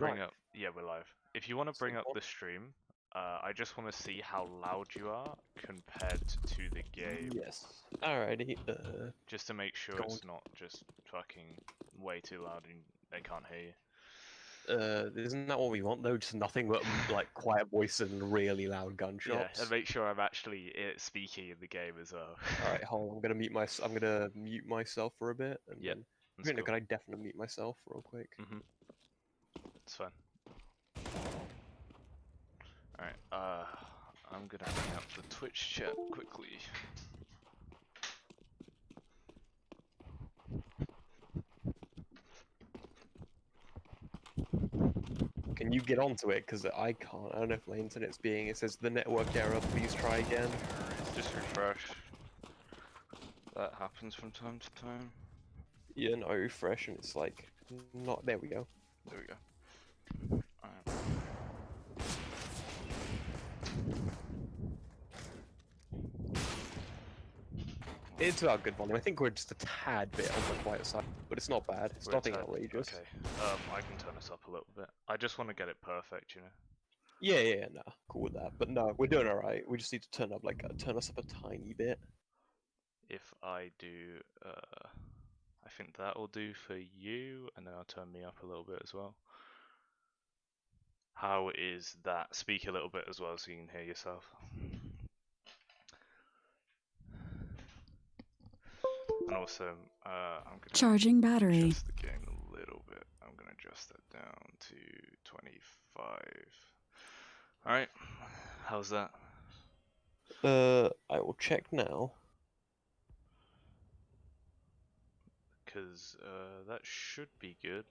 bring Live. up, yeah, we're live. If you want to bring up the stream, I just want to see how loud you are compared to the game. Yes. Alrighty. Just to make sure it's not just fucking way too loud and they can't hear you. Isn't that what we want though? Just nothing but like quiet voice and really loud gunshots. Yeah, and make sure I'm actually speaking in the game as well. Alright, hold on. I'm gonna mute myself for a bit, and Yep, then cool. can I definitely mute myself real quick? It's fine. Alright, I'm gonna bring up the Twitch chat quickly. Can you get onto it? Because I can't. I don't know if my internet's being. It says the network error. Please try again. Just refresh. That happens from time to time. Yeah, no, I refresh and it's like not. There we go. There we go. Alright. It's about good volume. I think we're just a tad bit on the quiet side, but it's not bad. It's nothing outrageous. Okay. I can turn this up a little bit. I just want to get it perfect, you know. Yeah, no, cool with that. But no, we're doing alright. We just need to turn us up a tiny bit. If I do, I think that will do for you, and then I'll turn me up a little bit as well. How is that? Speak a little bit as well so you can hear yourself. And also, I'm gonna charging battery. Adjust the game a little bit. I'm gonna adjust that down to 25. All right, how's that? I will check now. Because that should be good.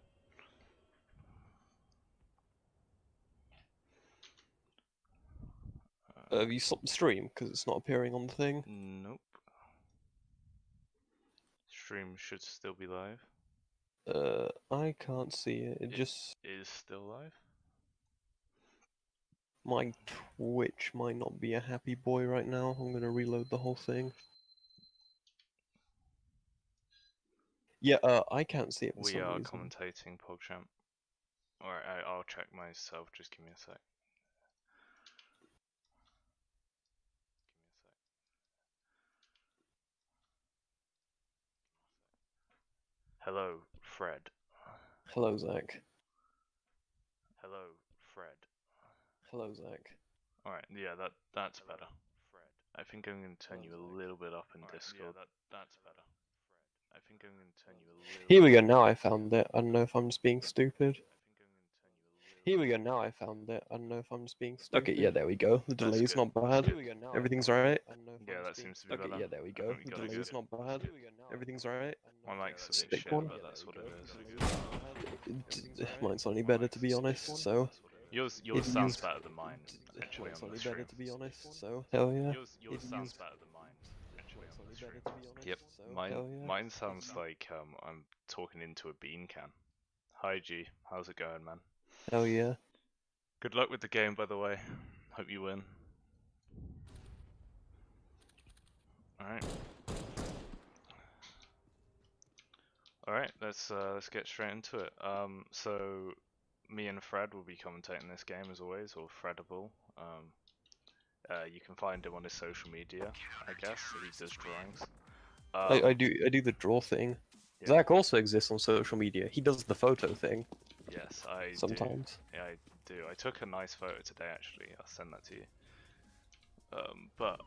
Have you stopped the stream because it's not appearing on the thing? Nope. Stream should still be live. I can't see it. It just is still live. My Twitch might not be a happy boy right now. I'm gonna reload the whole thing. Yeah, I can't see it for some reason. We are commentating, PogChamp. Alright, I'll check myself. Just give me a sec. Hello, Fred. Hello, Zach. Hello, Fred. Hello, Zach. Alright, yeah, that's better. Fred. I think I'm gonna turn you a little bit up in Discord. Yeah, that's better. Fred. I think I'm gonna turn you a little. Here we go. Now I found it. I don't know if I'm just being stupid. Here we go. Now I found it. I don't know if I'm just being stupid. Okay, yeah, there we go. The delay's not bad. Here we go. Now everything's alright. Yeah, that seems to be better. Okay, yeah, there we go. The delay's not bad. Everything's alright. My mic's a bit Stick shit, one. but that's what it is. Mine's not any better, to be honest. So. Yours sounds better than mine. Actually, Mine's on only the stream. better, to be honest. So. Hell yeah. Yours sounds better than mine. Actually, on the stream. Yep. Mine sounds like I'm talking into a bean can. Hi G, how's it going, man? Hell yeah. Good luck with the game, by the way. Hope you win. Alright. Alright, let's get straight into it. So me and Fred will be commentating this game as always, or Fredable. You can find him on his social media, I guess. He does drawings. I do the draw thing. Yeah. Zach also exists on social media. He does the photo thing. Yes, I sometimes. Do. Yeah, I do. I took a nice photo today, actually. I'll send that to you. What?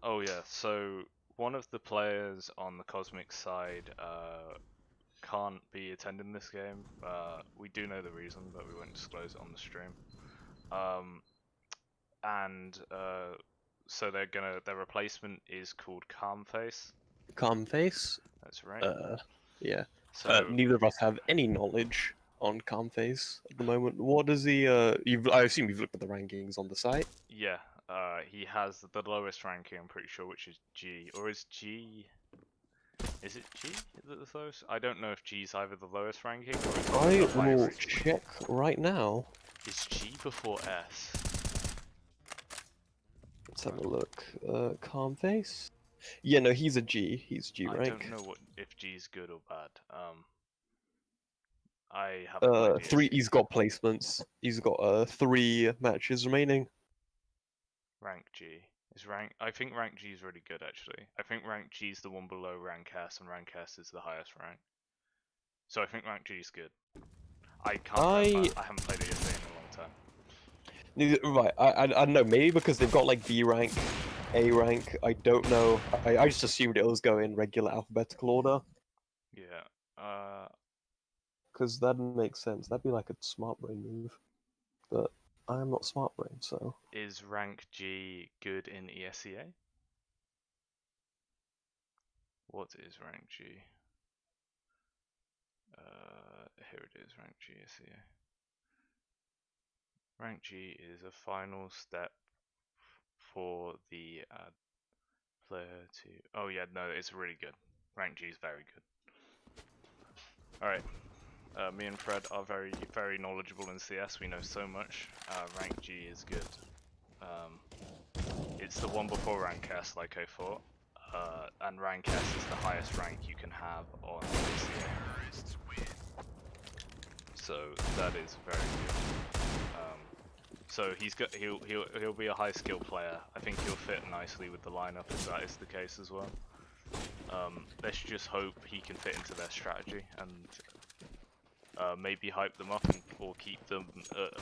Oh yeah. So one of the players on the Cosmic side can't be attending this game. We do know the reason, but we won't disclose it on the stream. So their replacement is called Calmface. Calmface? That's right. Yeah. So neither of us have any knowledge on Calmface at the moment. What does he I assume you've looked at the rankings on the site? Yeah. He has the lowest ranking, I'm pretty sure, which is G. Or is G... Is it G? Is it the lowest? I don't know if G's either the lowest ranking or I will check right now. Is G before S? Let's have a look. Calmface? Yeah, no, he's a G. He's G rank. I don't know if G's good or bad. I haven't played Three. ESEA. He's got placements. He's got 3 matches remaining. Rank G. I think rank G is really good actually. I think rank G is the one below rank S, and rank S is the highest rank. So I think rank G is good. I can't remember. I haven't played ESEA in a long time. Right, I don't know, maybe because they've got like B rank, A rank, I don't know. I just assumed it was going regular alphabetical order. Yeah. Because that makes sense. That'd be like a smart brain move. But I am not smart brain, so. Is rank G good in ESEA? What is rank G? Here it is, rank G ESEA. Rank G is a final step for the player to. Oh yeah, no, it's really good. Rank G is very good. All right. Me and Fred are very, very knowledgeable in CS. We know so much. Rank G is good. It's the one before rank S, like I thought. And rank S is the highest rank you can have on ESEA. So that is very good. So he'll be a high skill player. I think he'll fit nicely with the lineup if that is the case as well. Let's just hope he can fit into their strategy and maybe hype them up or keep them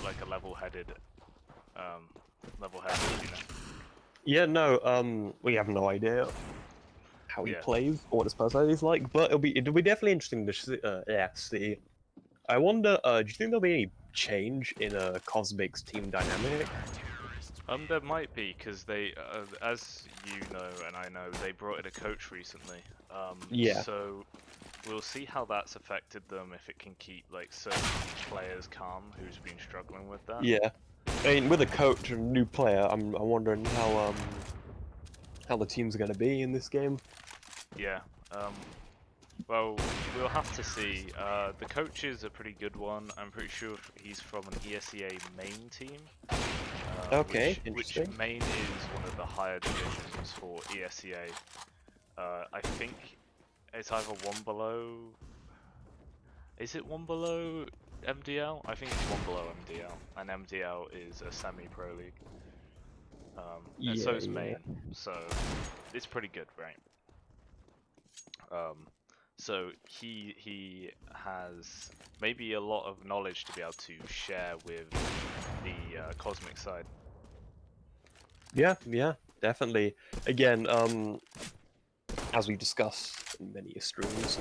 like a level-headed, you know. Yeah, no, we have no idea how he plays or what his personality is like, but it'll be definitely interesting to see. I wonder, do you think there'll be any change in Cosmic's team dynamic? There might be, because they, as you know and I know, they brought in a coach recently. Yeah. So we'll see how that's affected them, if it can keep like certain players calm who's been struggling with that. Yeah. I mean, with a coach and a new player, I'm wondering how the team's gonna be in this game. Yeah. Well, we'll have to see. The coach is a pretty good one. I'm pretty sure he's from an ESEA main team. Okay, which interesting. main is one of the higher divisions for ESEA. I think it's either one below. Is it one below MDL? I think it's one below MDL, and MDL is a semi-pro league. And so is main, so it's pretty good, right? So he has maybe a lot of knowledge to be able to share with the Cosmic side. Yeah, definitely. Again, as we discussed in many streams,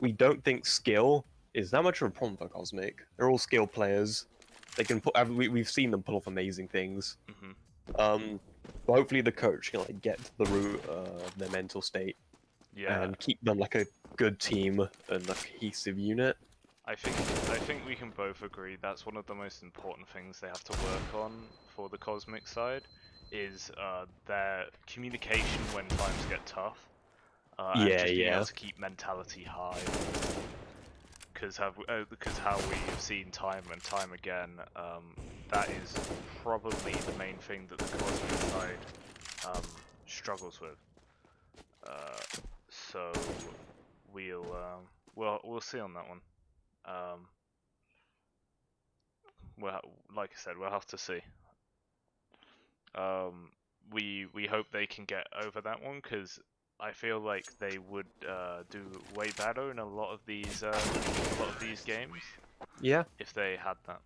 we don't think skill is that much of a problem for Cosmic. They're all skill players. They can put. We've seen them pull off amazing things. Mm-hmm. But hopefully the coach can like get to the root of their mental state. Yeah. And keep them like a good team and a cohesive unit. I think we can both agree that's one of the most important things they have to work on for the Cosmic side, is their communication when times get tough, and just being able to keep mentality high. Because how we've seen time and time again, that is probably the main thing that the Cosmic side struggles with. So we'll see on that one. Well, like I said, we'll have to see. We hope they can get over that one, because I feel like they would do way better in a lot of these games. Yeah. If they had that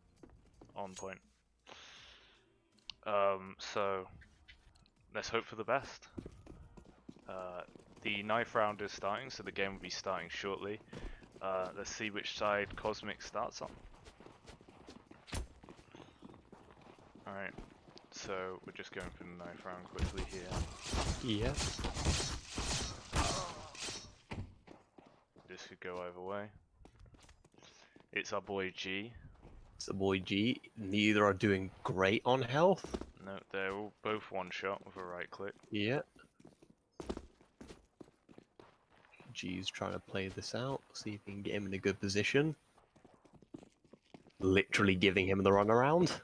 on point. So let's hope for the best. The 9th round is starting, so the game will be starting shortly. Let's see which side Cosmic starts on. Alright, so we're just going for the 9th round quickly here. Yes. This could go either way. It's our boy G. It's the boy G. Neither are doing great on health. No, they're all both one shot with a right click. Yeah. G's trying to play this out, see if he can get him in a good position. Literally giving him the runaround.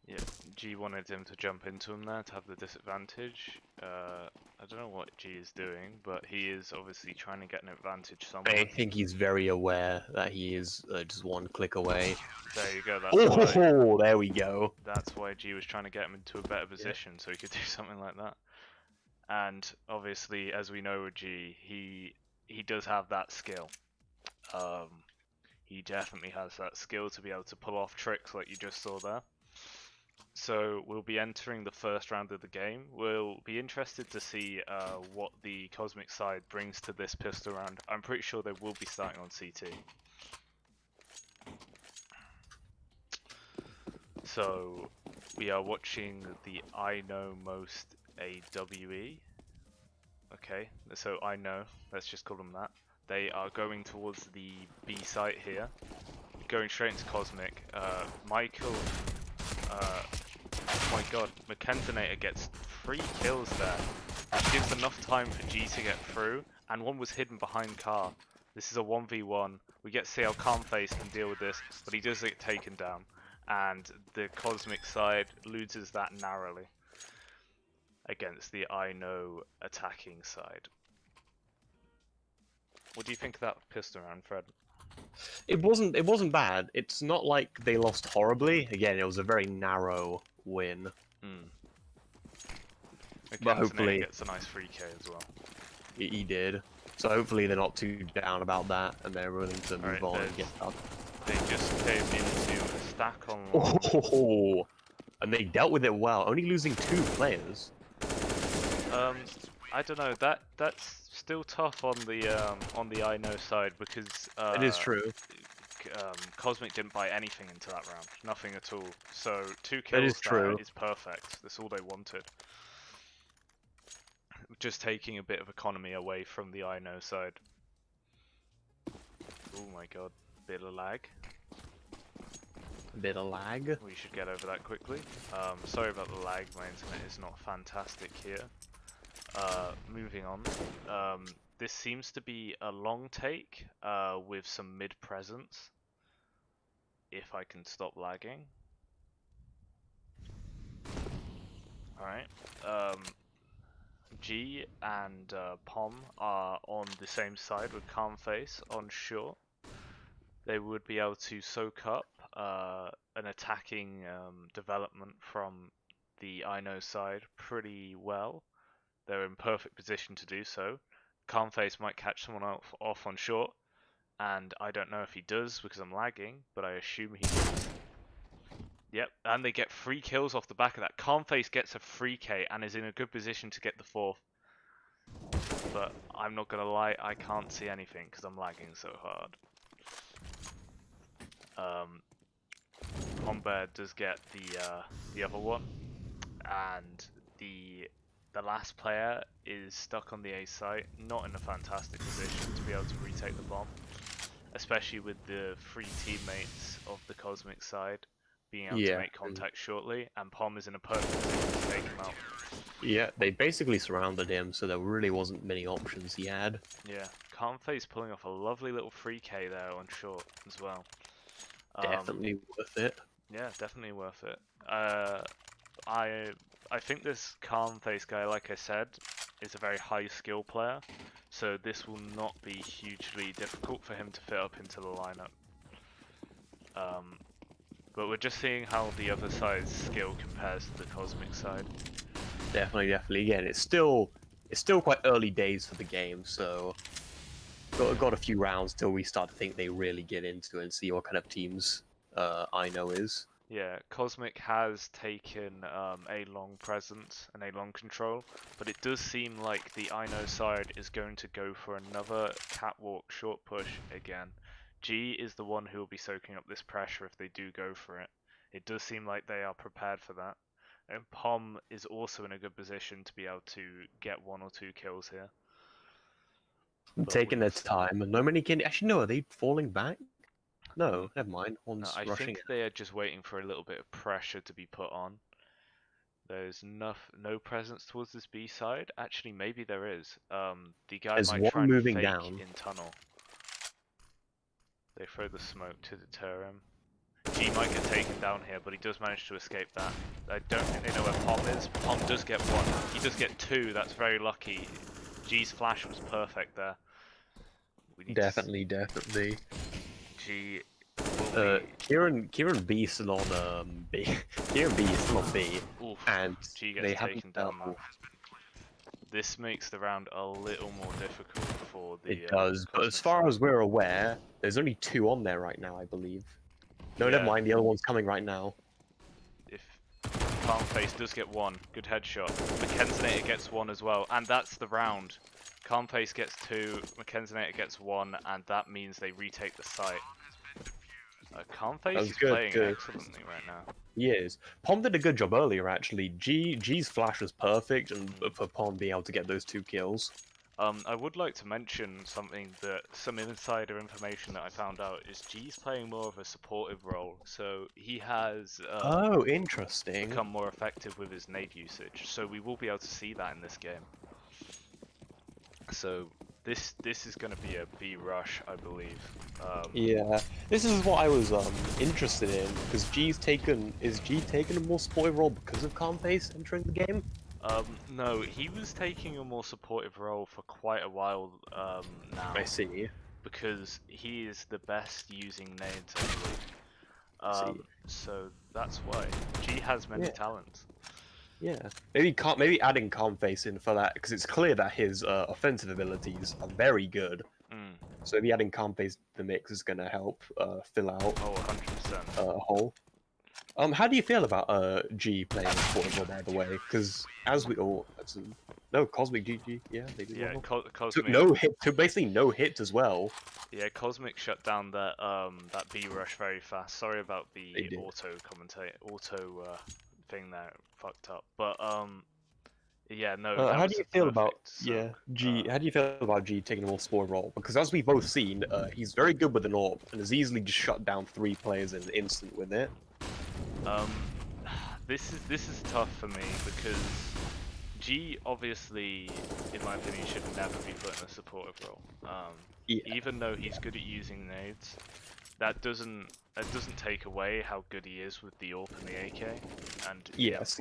Yeah, G wanted him to jump into him there to have the disadvantage. I don't know what G is doing, but he is obviously trying to get an advantage somewhere. I think he's very aware that he is just one click away. There you go. That's why. Oh, there we go. That's why G was trying to get him into a better position so he could do something like that. And obviously, as we know with G, he does have that skill. He definitely has that skill to be able to pull off tricks like you just saw there. So we'll be entering the first round of the game. We'll be interested to see what the Cosmic side brings to this pistol round. I'm pretty sure they will be starting on CT. So we are watching the I Know Most AWE. Okay, so I know, let's just call them that. They are going towards the B site here, going straight into Cosmic. Michael, oh my god, Commentator gets 3 kills there. That gives enough time for G to get through, and one was hidden behind Car. This is a 1v1. We get to see how Calmface can deal with this, but he does get taken down. And the Cosmic side loses that narrowly against the I Know attacking side. What do you think of that pistol round, Fred? It wasn't bad. It's not like they lost horribly. Again, it was a very narrow win. But hopefully gets a nice free K as well. He did. So hopefully they're not too down about that and they're willing to move on and get up. They just came into a stack on. Oh, and they dealt with it well, only losing 2 players. I don't know. That's still tough on the I Know side because It is true. Cosmic didn't buy anything into that round, nothing at all. So 2 kills That is true. is perfect. That's all they wanted. Just taking a bit of economy away from the I Know side. Oh my god, bit of lag. A bit of lag. We should get over that quickly. Sorry about the lag, my internet is not fantastic here. Moving on. This seems to be a long take with some mid presence. If I can stop lagging. Alright. G and Pom are on the same side with Calmface on short. They would be able to soak up an attacking development from the I Know side pretty well. They're in perfect position to do so. Calmface might catch someone off on short, and I don't know if he does because I'm lagging, but I assume he does. Yep, and they get 3 kills off the back of that. Calmface gets a 3k and is in a good position to get the 4th. But I'm not gonna lie, I can't see anything because I'm lagging so hard. Combear does get the other one, and the last player is stuck on the A site, not in a fantastic position to be able to retake the bomb, especially with the 3 teammates of the Cosmic side being able to make contact shortly, and Pom is in a perfect position to take him out. Yeah, they basically surrounded him, so there really wasn't many options he had. Yeah, Calmface pulling off a lovely little 3k there on short as well. Definitely worth it. Yeah, definitely worth it. I think this Calmface guy, like I said, is a very high skill player, so this will not be hugely difficult for him to fit up into the lineup. But we're just seeing how the other side's skill compares to the Cosmic side. Definitely. Again, it's still quite early days for the game, so got a few rounds till we start to think they really get into it and see what kind of teams I Know is. Yeah, Cosmic has taken a long presence and a long control, but it does seem like the I Know side is going to go for another catwalk short push again. G is the one who will be soaking up this pressure if they do go for it. It does seem like they are prepared for that. And Pom is also in a good position to be able to get 1 or 2 kills here. Taking their time, and no many can... Actually, no, are they falling back? No, never mind. One's I rushing. think they are just waiting for a little bit of pressure to be put on. There's no presence towards this B side. Actually, maybe there is. The guy There's might one try and moving fake down. in tunnel. They throw the smoke to deter him. G G might get taken down here, but he does manage to escape that. I don't think they know where Pom is. Pom does get one. He does get two. That's very lucky. G's flash was perfect there. Definitely. G will be... Kieran B still on B. Kieran B is still on B, Oof, and G they gets haven't taken down though. This makes the round a little more difficult for the. It does, but as Cosmic far side. as we're aware, there's only 2 on there right now, I believe. No, never Yeah. mind. The other one's coming right now. If Calm Face does get one, good headshot. Commentator gets one as well, and that's the round. Calm Face gets two, Commentator gets one, and that means they retake the site. Calm Face is playing excellently right now. He is. Pom did a good job earlier, actually. G's flash was perfect, and for Pom being able to get those 2 kills. I would like to mention some insider information that I found out is G's playing more of a supportive role, so he has Oh, interesting. become more effective with his nade usage. So we will be able to see that in this game. So this is going to be a B rush, I believe. Yeah, this is what I was interested in, because is G taking a more supportive role because of Calm Face entering the game? No, he was taking a more supportive role for quite a while now. I see. Because he is the best using nades anyway. So that's why. G has many talents. Yeah, maybe adding Calm Face in for that, because it's clear that his offensive abilities are very good. So maybe adding Calm Face to the mix is going to help fill out 100%. a hole. How do you feel about G playing supportive role, by the way? Because as we all, no, Cosmic GG, yeah, they did well. Cosmic took basically no hits as well. Yeah, Cosmic shut down that B rush very fast. Sorry about the auto thing there, fucked up. But yeah, no. How do you feel about G? How do you feel about G taking a more support role? Because as we've both seen, he's very good with an AWP and has easily just shut down 3 players in an instant with it. This is tough for me because G obviously, in my opinion, should never be put in a supportive role. Even though he's good at using nades, that doesn't take away how good he is with the AWP and the AK. And yes.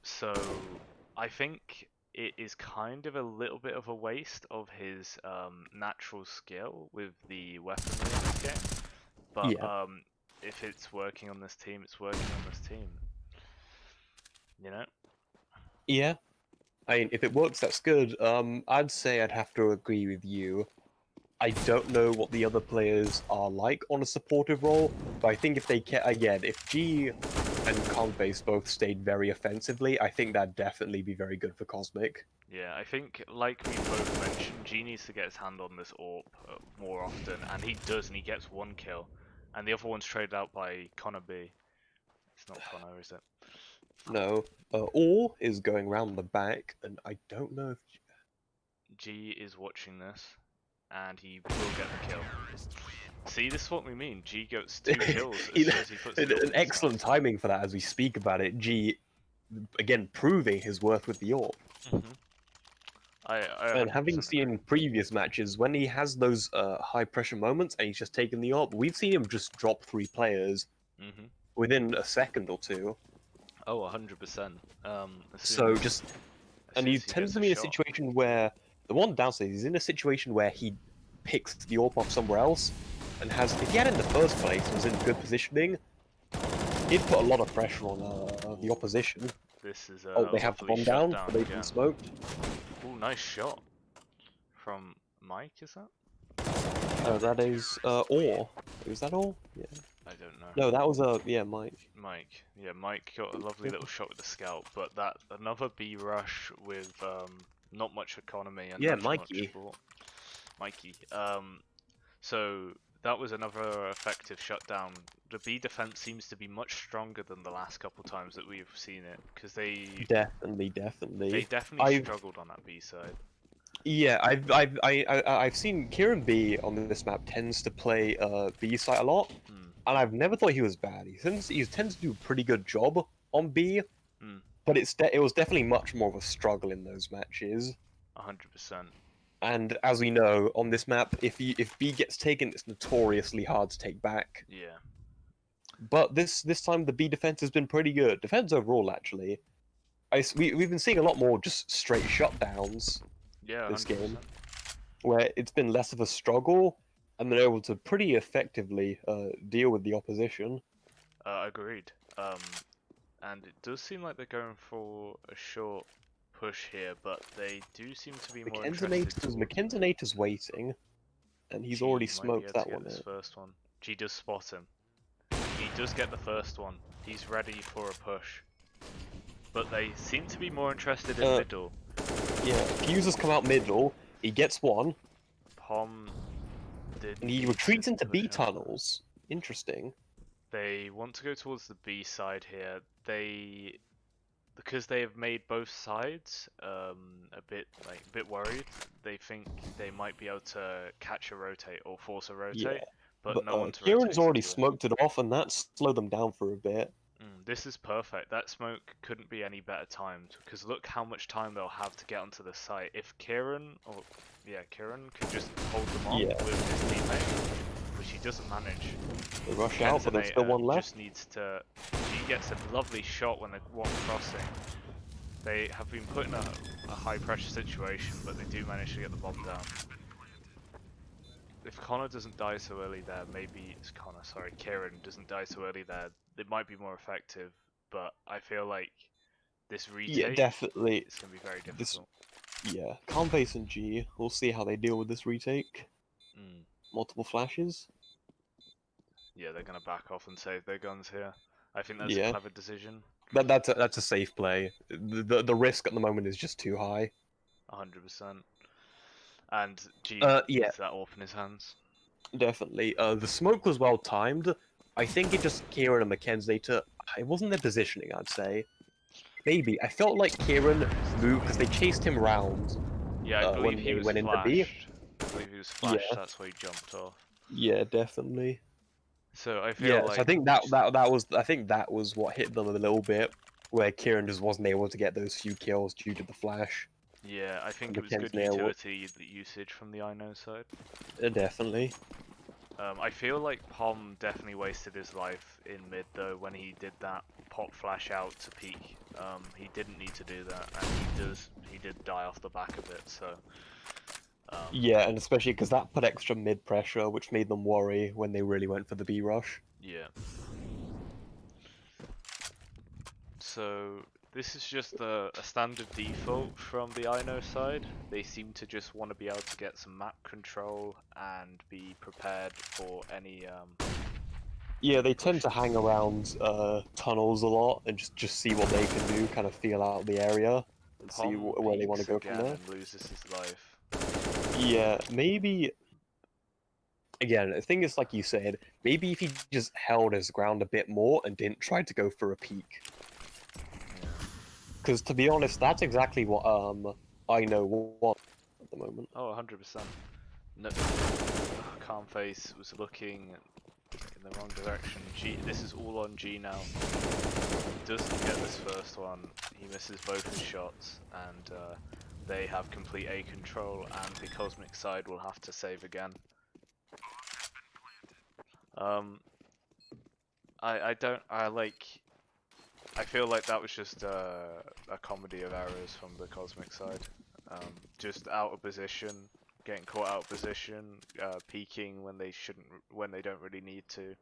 So I think it is kind of a little bit of a waste of his natural skill with the weaponry in this game. But if it's working on this team, it's working on this team. You know? Yeah. I mean, if it works, that's good. I'd say I'd have to agree with you. I don't know what the other players are like on a supportive role, but I think if they if G and Calm Face both stayed very offensively, I think that'd definitely be very good for Cosmic. Yeah, I think, like we both mentioned, G needs to get his hand on this AWP more often, and he does, and he gets 1 kill. And the other one's traded out by Connor B. It's not Connor, is it? No. Or is going round the back, and I don't know if... G is watching this, and he will get the kill. See, this is what we mean. G gets 2 kills as soon as he puts the An excellent timing for that as we speak about it. G, again, proving his worth with the AWP. And having seen previous matches, when he has those high pressure moments and he's just taken the AWP, we've seen him just drop 3 players within a second or 2. Oh, 100%. And he tends to be in a situation where the one downside is he's in a situation where he picks the AWP off somewhere else, and if he had it in the first place, was in good positioning, he'd put a lot of pressure on the opposition. This is they have the bomb down, but they've been smoked. Oh, nice shot from Mike. Is that? That is Or. Is that Or? Yeah. I don't know. No, that was Mike. Mike. Yeah, Mike got a lovely little shot with the scout, but that another B rush with not much economy and Mikey. Mikey. So that was another effective shutdown. The B defense seems to be much stronger than the last couple times that we've seen it, because they definitely struggled on that B side. Yeah, I've seen Kieran B on this map tends to play B site a lot, and I've never thought he was bad. He tends to do a pretty good job on B, but it was definitely much more of a struggle in those matches. 100%. And as we know, on this map, if B gets taken, it's notoriously hard to take back. Yeah. but this time the B defense has been pretty good. Defense overall, actually. We've been seeing a lot more just straight shutdowns Yeah, this 100%. game, where it's been less of a struggle, and they're able to pretty effectively deal with the opposition. Agreed. And it does seem like they're going for a short push here, but they do seem to be more interested towards... McKenzie waiting, and he's already G might be smoked able to that get one this out. first one. G does spot him. He does get the first one. He's ready for a push. But they seem to be more interested in middle. Yeah, Fuse has come out middle, he gets one, Pom did. and he retreats into B tunnels. Interesting. They want to go towards the B side here. Because they have made both sides a bit worried. They think they might be able to catch a rotate or force a rotate, Yeah, but no one's Kieran's rotating already to it. smoked it off, and that slowed them down for a bit. This is perfect. That smoke couldn't be any better timed, because look how much time they'll have to get onto the site. If Kieran could just hold them off with his teammate, which he doesn't manage. They rush out, but there's still one left. Just needs to. He gets a lovely shot when they're one crossing. They have been put in a high pressure situation, but they do manage to get the bomb down. If Connor doesn't die so early there, Kieran doesn't die so early there, it might be more effective, but I feel like this retake definitely. It's going to be very difficult. Commentator and G, we'll see how they deal with this retake. Multiple flashes. Yeah, they're going to back off and save their guns here. I think that's a clever decision. That's a safe play. The risk at the moment is just too high. 100%. And G gets that off in his hands. Definitely. The smoke was well timed. I think it just Kieran and McKenzie it wasn't their positioning, I'd say. Maybe. I felt like Kieran moved because they chased him round. Yeah, I believe he was went flashed. into B. I believe he was flashed, that's why he jumped off. Yeah, definitely. So I feel like so I think that was what hit them a little bit, where Kieran just wasn't able to get those few kills due to the flash. Yeah, I think it was good utility usage from the IKNOW side. Definitely. I feel like Pom definitely wasted his life in mid though when he did that pop flash out to peek. He didn't need to do that, and he did die off the back of it. So. Yeah, and especially because that put extra mid pressure, which made them worry when they really went for the B rush. Yeah. So this is just a standard default from the IKNOW side. They seem to just want to be able to get some map control and be prepared for any. Yeah, they tend to hang around tunnels a lot and just see what they can do, kind of feel out the area and see where they want to go from there. And loses his life. Yeah, maybe. Again, the thing is, like you said, maybe if he just held his ground a bit more and didn't try to go for a peek. Because to be honest, that's exactly what IKNOW wants at the moment. Oh, 100%. No, Calm Face was looking in the wrong direction. G, this is all on G now. He doesn't get this first one. He misses both his shots, and they have complete A control, and the Cosmic side will have to save again. I feel like that was just a comedy of errors from the Cosmic side. Just out of position, getting caught out of position, peeking when they don't really need to,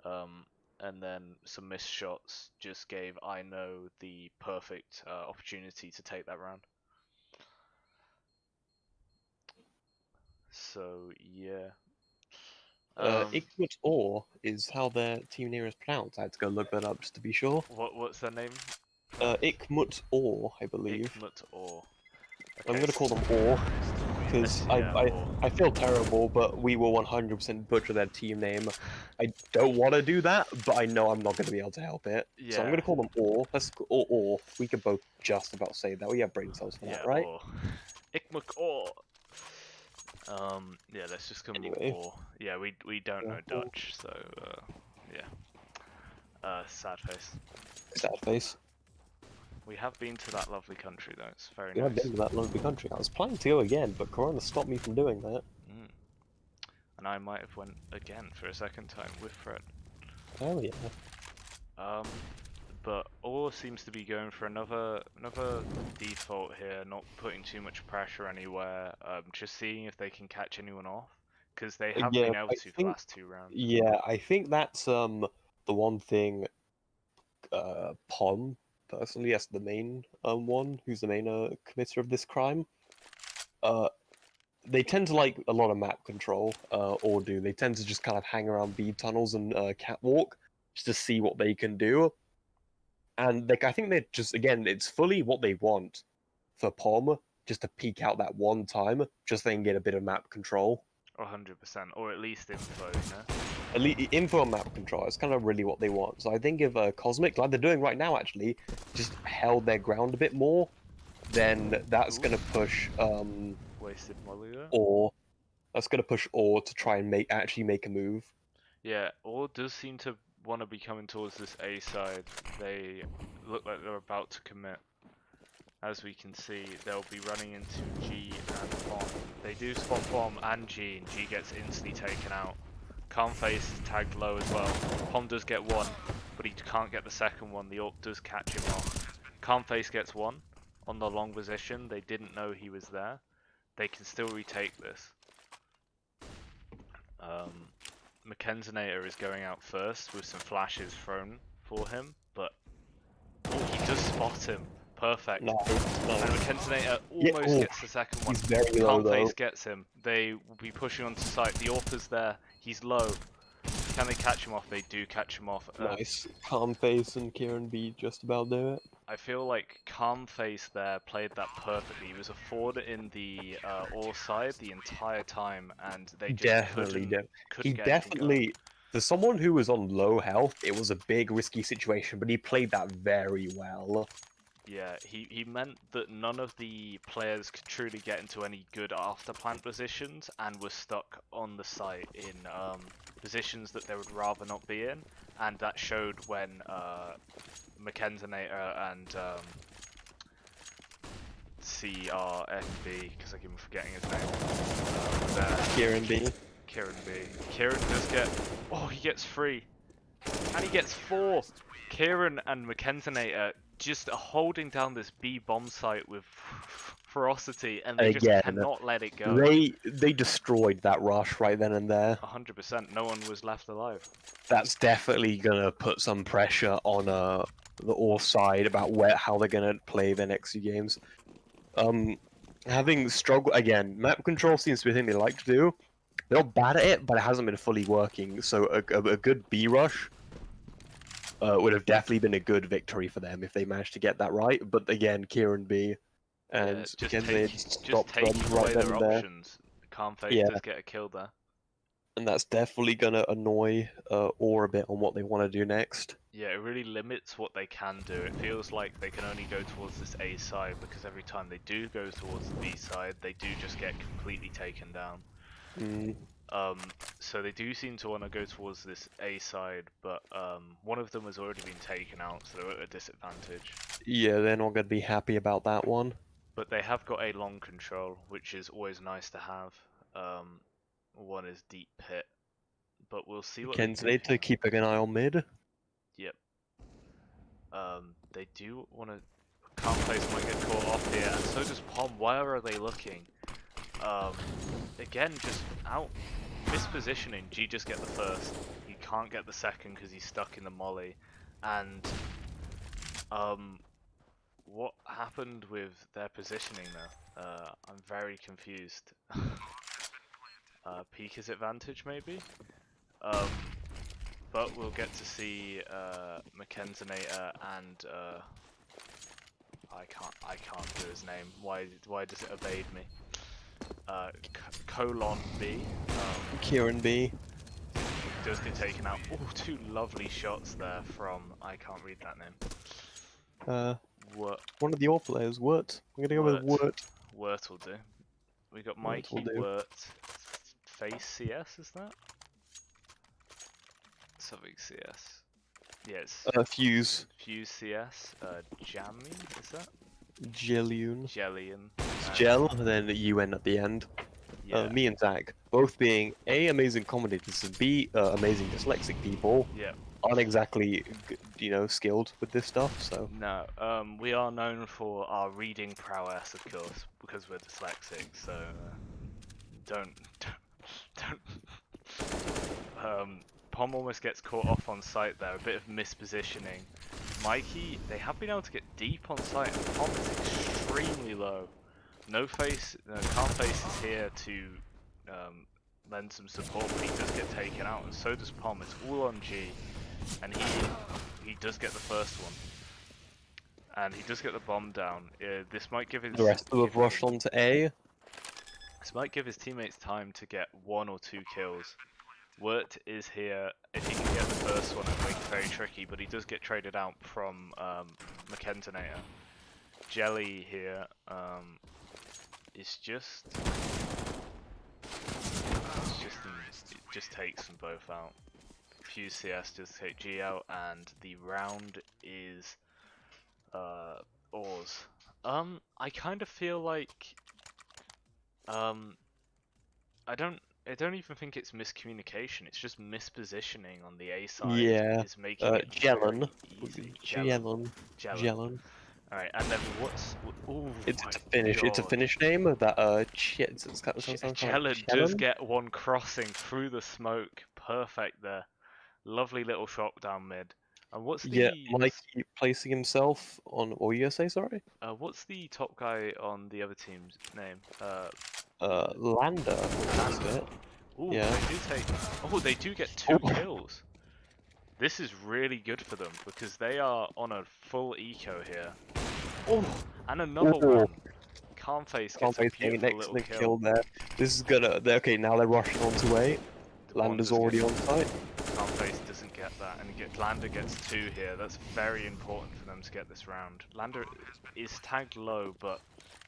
and then some missed shots just gave IKNOW the perfect opportunity to take that round. So yeah. IK MOET AWE is how their team name is pronounced. I had to go look that up just to be sure. What's their name? IK MOET AWE, I believe. IK MOET AWE. Okay. I'm gonna call them AWE because I feel terrible, but we will 100% butcher their team name. I don't want to do that, but I know I'm not going to be able to help it. Yeah. So I'm gonna call them AWE. AWE. We could both just about say that. We have brain cells for that, right? IK MOET AWE. Yeah, let's just come with AWE. Yeah, we don't know Dutch, so yeah. Sad face. Sad face. We have been to that lovely country though, it's very nice. We have been to that lovely country. I was planning to go again, but Corona stopped me from doing that. And I might have went again for a second time with Fred. Oh yeah. But all seems to be going for another default here, not putting too much pressure anywhere. Just seeing if they can catch anyone off, because they have Yeah, been able I to for the think. last 2 rounds. Yeah, I think that's the one thing. Pom personally as the main one, who's the main committer of this crime. Uh, they tend to like a lot of map control, or do they tend to just kind of hang around B tunnels and catwalk just to see what they can do. And like I think they're just again, it's fully what they want for Pom, just to peek out that one time, just so they can get a bit of map control. 100%, or at least info, you know? At least info and map control is kind of really what they want. So I think if Cosmic, like they're doing right now, actually, just held their ground a bit more, then that's Ooh. gonna push Wasted molly there. or that's gonna push or to try and actually make a move. Yeah, Or does seem to want to be coming towards this A side. They look like they're about to commit. As we can see, they'll be running into G and Bomb. They do spot Bomb and G gets instantly taken out. Calmface is tagged low as well. Pom does get one, but he can't get the second one. The AWP does catch him off. Calmface gets one on the long position. They didn't know he was there. They can still retake this. Commentator is going out first with some flashes thrown for him, but he does spot him. Perfect. Nice. And Commentator almost gets the second one. He's very low though. Calmface gets him. They will be pushing onto site. The AWP's there. He's low. Can they catch him off? They do catch him off. Nice. Calmface and Kieran B just about do it. I feel like Calmface there played that perfectly. He was a forward in the all side the entire time, and they just couldn't get anything going. For someone who was on low health, it was a big risky situation, but he played that very well. Yeah, he meant that none of the players could truly get into any good after plant positions and were stuck on the site in positions that they would rather not be in, and that showed when Commentator and CRFB, because I keep forgetting his name. Kieran B. Kieran B. Kieran does get, he gets 3, and he gets 4. Kieran and Commentator just holding down this B bomb site with ferocity, and they just cannot let it go. They destroyed that rush right then and there. 100%. No one was left alive. That's definitely gonna put some pressure on the Ore side about how they're gonna play their next few games. Having struggled again, map control seems to be a thing they like to do. They're not bad at it, but it hasn't been fully working. So a good B rush would have definitely been a good victory for them if they managed to get that right. But again, Kieran B and just stopped taking them away right then their and there. options. Calmface does get a kill there. And that's definitely gonna annoy Ore a bit on what they want to do next. Yeah, it really limits what they can do. It feels like they can only go towards this A side because every time they do go towards the B side, they do just get completely taken down. So they do seem to want to go towards this A side, but one of them has already been taken out, so they're at a disadvantage. Yeah, they're not going to be happy about that one. But they have got a long control, which is always nice to have. One is deep pit, but we'll see what Commentator keeping an eye on mid. Yep. They do want to. Calmface might get caught off here, and so does Pom. Where are they looking? Again, just out mispositioning. G just get the first. He can't get the second because he's stuck in the molly. And what happened with their positioning there? I'm very confused. Peek's advantage maybe. But we'll get to see Commentator and I can't do his name. Why does it evade me? Colon B. Kieran B. Does get taken out. Oh, 2 lovely shots there from I can't read that name. What? One of the old players. Wort. I'm gonna go with Wort. Wort will do. We got Mikey Wort. Face CS, is that? Something CS. Yes. Fuse. Fuse CS. Jammy, is that? Jellion. Jellion. Gel, and then UN at the end. Yeah. Me and Zach, both being A, amazing commentators, and B, amazing dyslexic people. Yeah. aren't exactly, you know, skilled with this stuff. So No, we are known for our reading prowess, of course, because we're dyslexic. So don't. Pom almost gets caught off on site there. A bit of mispositioning. Mikey, they have been able to get deep on site, and Pom is extremely low. No face, Calm Face is here to lend some support, but he does get taken out, and so does Pom. It's all on G, and he does get the first one, and he does get the bomb down. This might give his the rest of them have rushed on to A. This might give his teammates time to get 1 or 2 kills. Wirt is here. If he can get the first one, it'll make it very tricky, but he does get traded out from Commentator. Jelly here is just it just takes them both out. Fuse CS just take G out, and the round is Oars. I kind of feel like I don't even think it's miscommunication. It's just mispositioning on the A side. Yeah. Is making it Jelen. easy. Jelen. All right, and then what's? Ooh, It's my a finish. God. It's a finish name that Jelen does get one crossing through the smoke. Perfect there. Lovely little shot down mid. And what's the? Yeah, Mikey placing himself on. What were you gonna say? Sorry. What's the top guy on the other team's name? Lander. That's it. Ooh, Yeah. they do take. Oh, they do get 2 kills. This is really good for them because they are on a full eco here. Oh, and another one. Calm Face gets a beautiful little kill. there. This is gonna. Okay, now they're rushing onto A. Lander's already on site. Calm Face doesn't get that, and Lander gets 2 here. That's very important for them to get this round. Lander is tagged low, but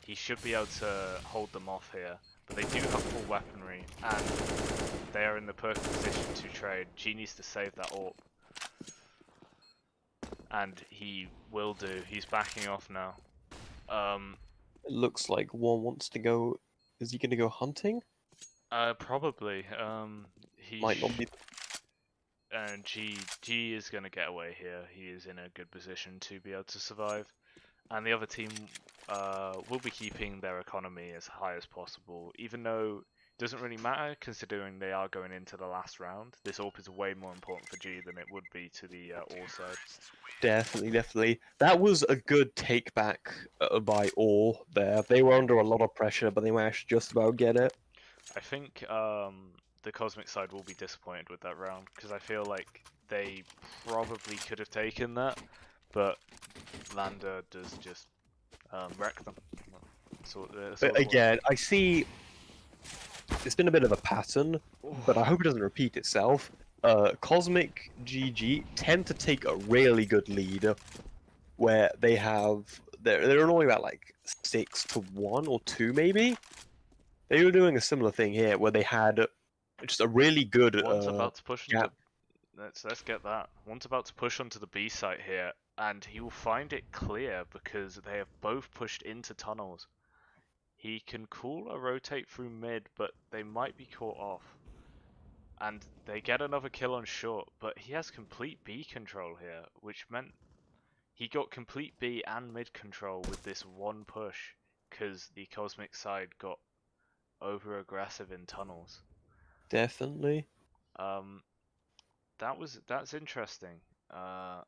he should be able to hold them off here. But they do have full weaponry, and they are in the perfect position to trade. G needs to save that AWP. And he will do. He's backing off now. It looks like one wants to go. Is he gonna go hunting? Probably. He might not be. And G is gonna get away here. He is in a good position to be able to survive. And the other team will be keeping their economy as high as possible, even though it doesn't really matter considering they are going into the last round. This AWP is way more important for G than it would be to the All side. Definitely. That was a good take back by All there. They were under a lot of pressure, but they managed to just about get it. I think the Cosmic side will be disappointed with that round because I feel like they probably could have taken that, but Lander does just wreck them. But again, I see it's been a bit of a pattern, but I hope it doesn't repeat itself. Cosmic GG tend to take a really good lead where they have they're only about like 6-1 or 2 maybe. They were doing a similar thing here where they had just a really good One's about to push into, let's get that. One's about to push onto the B site here, and he will find it clear because they have both pushed into tunnels. He can cool or rotate through mid, but they might be caught off. And they get another kill on short, but he has complete B control here, which meant he got complete B and mid control with this one push, because the Cosmic side got over aggressive in tunnels. Definitely. That's interesting. I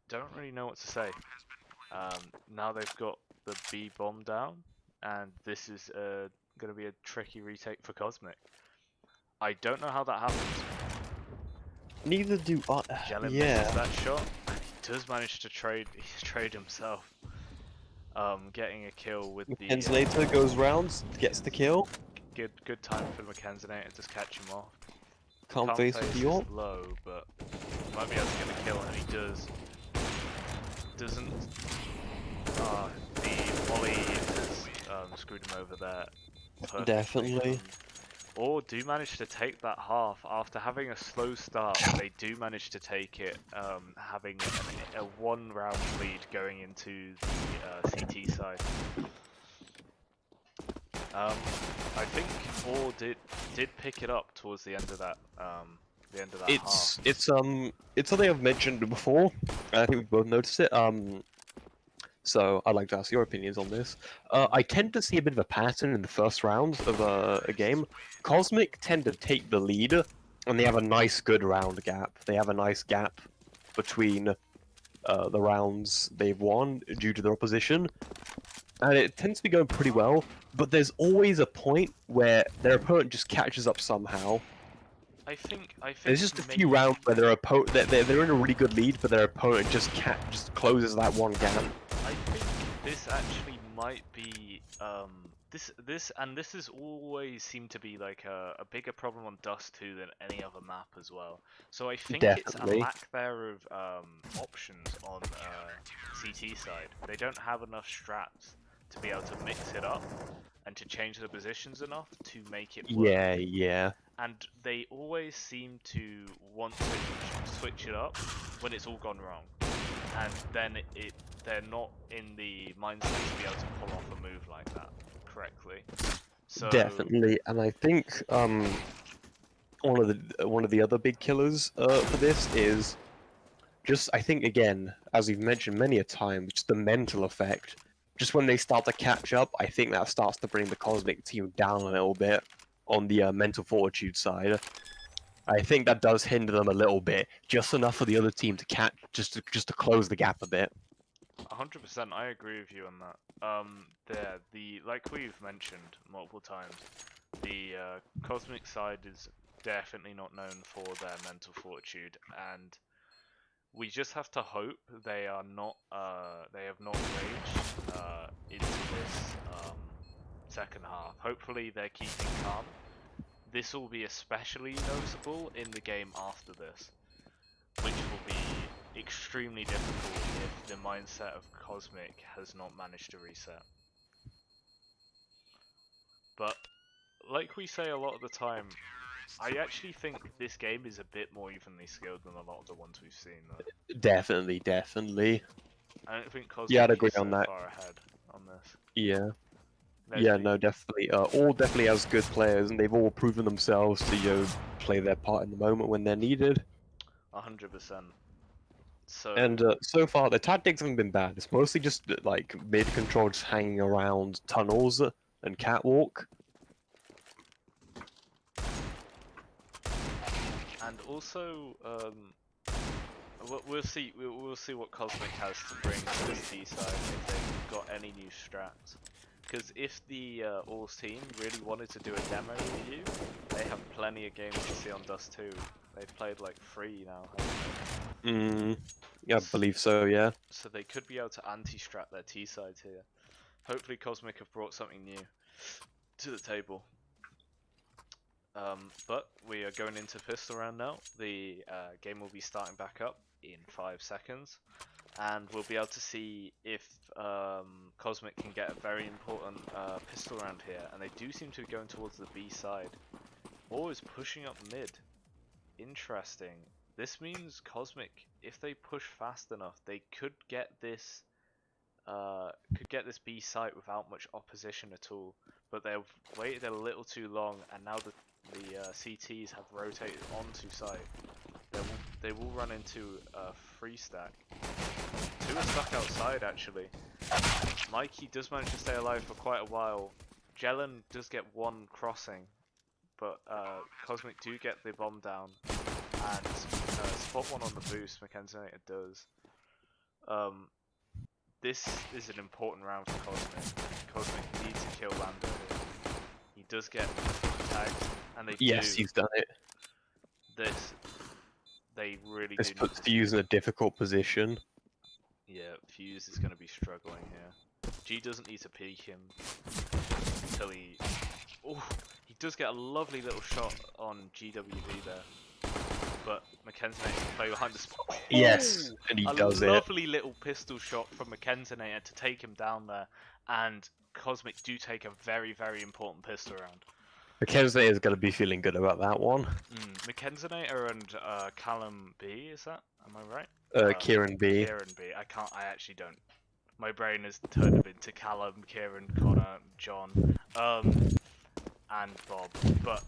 don't really know what to say. Now they've got the B bomb down, and this is going to be a tricky retake for Cosmic. I don't know how that happens. Neither do I. Jelen misses that shot. He does manage to trade himself. Getting a kill with the Commentator goes round, gets the kill. Good time for Commentator to just catch him off. Calm Face with the AWP. Low, but he might be able to get a kill, and he does. Doesn't. The volley has screwed him over there. Perfect. Definitely. Or do manage to take that half after having a slow start. They do manage to take it, having a 1-round lead going into the CT side. I think Or did pick it up towards the end of that the end of that half. It's something I've mentioned before. I think we both noticed it. So I'd like to ask your opinions on this. I tend to see a bit of a pattern in the first round of a game. Cosmic tend to take the lead, and they have a nice, good round gap. They have a nice gap between the rounds they've won due to their opposition, and it tends to be going pretty well. But there's always a point where their opponent just catches up somehow. I think There's just a few maybe rounds where their opponent they're in a really good lead, but their opponent just closes that one gap. I think this actually might be this has always seemed to be like a bigger problem on Dust 2 than any other map as well. So I think it's a Definitely. lack there of options on CT side. They don't have enough strats to be able to mix it up and to change the positions enough to make it work. Yeah. And they always seem to want to switch it up when it's all gone wrong, and then they're not in the mindset to be able to pull off a move like that correctly. So Definitely, and I think one of the other big killers for this is just, I think, again, as we've mentioned many a time, just the mental effect. Just when they start to catch up, I think that starts to bring the Cosmic team down a little bit on the mental fortitude side. I think that does hinder them a little bit, just enough for the other team to catch, just to close the gap a bit. 100%, I agree with you on that. Like we've mentioned multiple times, the Cosmic side is definitely not known for their mental fortitude, and we just have to hope they are not they have not raged into this second half. Hopefully they're keeping calm. This will be especially noticeable in the game after this, which will be extremely difficult if the mindset of Cosmic has not managed to reset. But like we say a lot of the time, I actually think this game is a bit more evenly skilled than a lot of the ones we've seen though. Definitely. I don't think Cosmic Yeah, I'd agree is so on that. far ahead on this. Yeah. Let's Yeah, be no, definitely. All definitely as good players, and they've all proven themselves to, play their part in the moment when they're needed. 100%. So And so far, the tactics haven't been bad. It's mostly just like mid-control, just hanging around tunnels and catwalk. and also we'll see what Cosmic has to bring to this D side if they've got any new strats. Because if the All's team really wanted to do a demo with you, they have plenty of games to see on Dust 2. They've played like 3 now, haven't they? Yeah, I believe so, yeah. So they could be able to anti-strat their T sides here. Hopefully Cosmic have brought something new to the table. But we are going into pistol round now. The game will be starting back up in 5 seconds. And we'll be able to see if Cosmic can get a very important pistol round here. And they do seem to be going towards the B side. Or is pushing up mid. Interesting. This means Cosmic, if they push fast enough, they could get this B site without much opposition at all. But they've waited a little too long, and now the CTs have rotated onto site. They will run into a free stack. 2 are stuck outside actually. Mikey does manage to stay alive for quite a while. Jelen does get 1 crossing, but Cosmic do get the bomb down and spot 1 on the boost. Commentator does. This is an important round for Cosmic. Cosmic needs to kill Lando here. He does get tagged, and they Yes, do. he's done it. They really This do. puts Fuse in a difficult position. Yeah, Fuse is going to be struggling here. G doesn't need to peek him until he... Oh, he does get a lovely little shot on GWV there. But Mackenzie needs to play behind the spot. Oh, Yes, and he does it. A lovely little pistol shot from Mackenzie to take him down there. And Cosmic do take a very, very important pistol round. Mackenzie is going to be feeling good about that one. Mackenzie and Callum B, is that? Am I right? Kieran B. Kieran B. I actually don't. My brain has turned him into Callum, Kieran, Connor, John, and Bob. But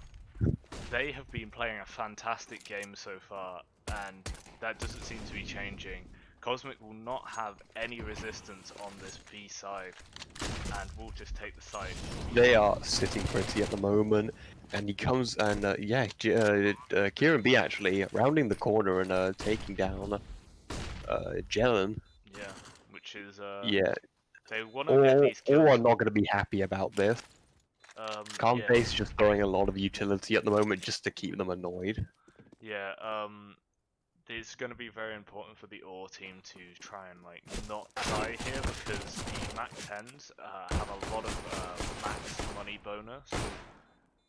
they have been playing a fantastic game so far, and that doesn't seem to be changing. Cosmic will not have any resistance on this B side, and will just take the site. They are sitting pretty at the moment, and he comes and Kieran B actually rounding the corner and taking down Jelen. Yeah, which is Yeah, they want to get these kills. all are not going to be happy about this. Yeah. Base just throwing a lot of utility at the moment just to keep them annoyed. Yeah, it's going to be very important for the OR team to try and like not die here, because the Mac 10s have a lot of max money bonus,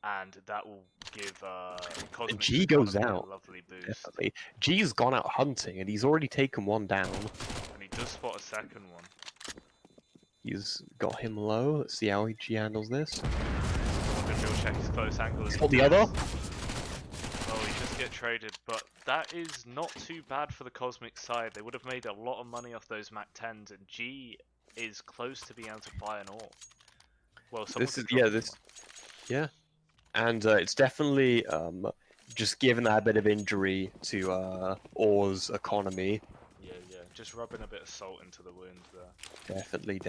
and that will give Cosmic G goes economy out. a lovely boost. Definitely. G's gone out hunting and he's already taken one down. And he does spot a second one. He's got him low. Let's see how G handles this. I'm going to check his close angle. Spot the other. Oh, he just get traded, but that is not too bad for the Cosmic side. They would have made a lot of money off those Mac 10s, and G is close to being able to buy an AWE. Well, This is yeah, and it's definitely just given that bit of injury to Or's economy. Yeah, just rubbing a bit of salt into the wound there. Definitely.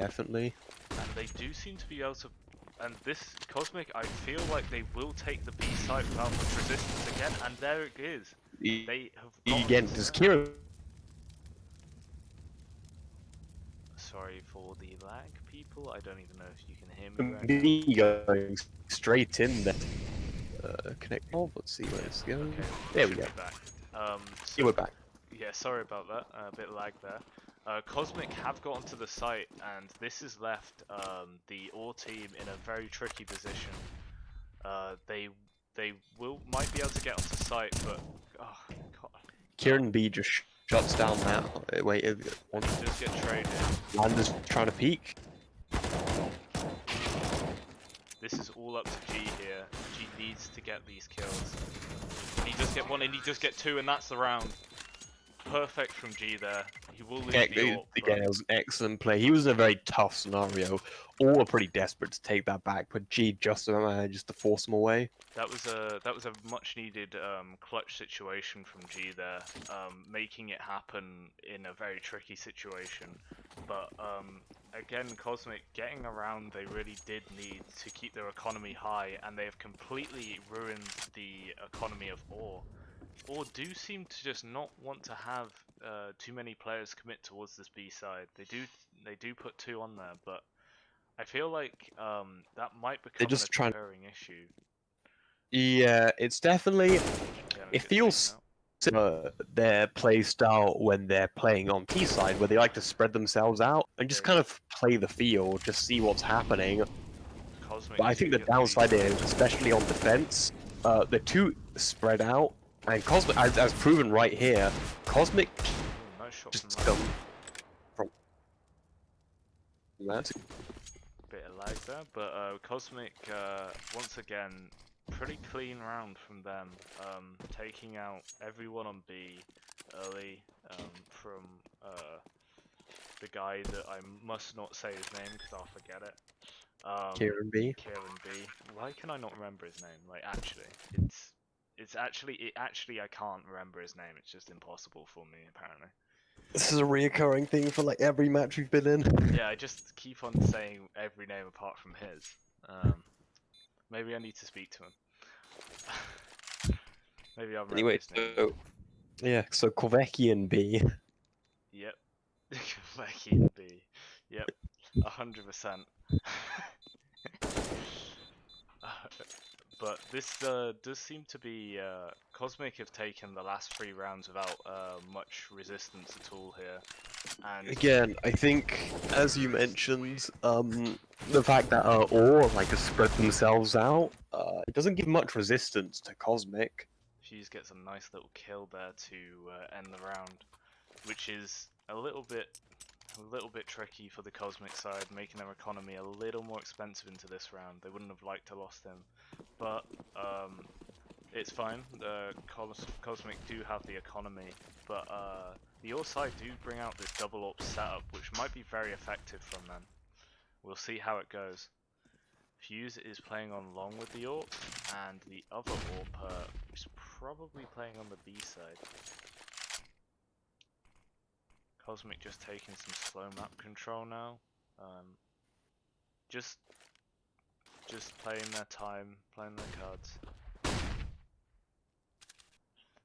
And they do seem to be able to. And this Cosmic, I feel like they will take the B site without much resistance again, and there it is. They have again. Does Kieran? Sorry for the lag, people. I don't even know if you can hear me right B going straight in there. Connect. Oh, let's see where it's going. Okay, There we go. back. Yeah, we're back. Yeah, sorry about that. A bit lag there. Cosmic have gotten to the site, and this has left the OR team in a very tricky position. They might be able to get onto site, but oh god. Kieran B just shuts down that. Wait, Just get traded. Lander's trying to peek. This is all up to G here. G needs to get these kills. He does get one, and he does get two, and that's the round. Perfect from G there. He will lose the AWE, Again, it was an excellent play. He was in a very tough scenario. All were pretty desperate to take that back, but G just managed to force him away. That was a much needed clutch situation from G there, making it happen in a very tricky situation. But again, Cosmic getting around, they really did need to keep their economy high, and they have completely ruined the economy of OR. OR do seem to just not want to have too many players commit towards this B side. They do put two on there, but I feel like that might become a recurring issue. Yeah, it's definitely. It feels their play style when they're playing on T side, where they like to spread themselves out and just kind of play the field, just see what's happening. But I think the downside is, especially on defense, they're too spread out, and Cosmic, as proven right here, Cosmic just come from that. Bit of lag there, but Cosmic once again. Pretty clean round from them, taking out everyone on B early from the guy that I must not say his name because I'll forget it. Kieran B. Kieran B. Why can I not remember his name? Like actually, it's actually I can't remember his name. It's just impossible for me apparently. This is a reoccurring thing for like every match we've been in. Yeah, I just keep on saying every name apart from his. Maybe I need to speak to him. Maybe I'll remember Anyway, his name. so yeah, so Kovekian B. Yep. Kovekian B. Yep. 100%. But this does seem to be Cosmic have taken the last 3 rounds without much resistance at all here. And again, I think, as you mentioned, the fact that OR like to spread themselves out, it doesn't give much resistance to Cosmic. Fuse gets a nice little kill there to end the round, which is a little bit tricky for the Cosmic side, making their economy a little more expensive into this round. They wouldn't have liked to lost him, but it's fine. Cosmic do have the economy, but the OR side do bring out this double AWP setup, which might be very effective from them. We'll see how it goes. Fuse is playing on long with the AWP. and the other AWP is probably playing on the B side. Cosmic just taking some slow map control now. Just playing their time, playing their cards.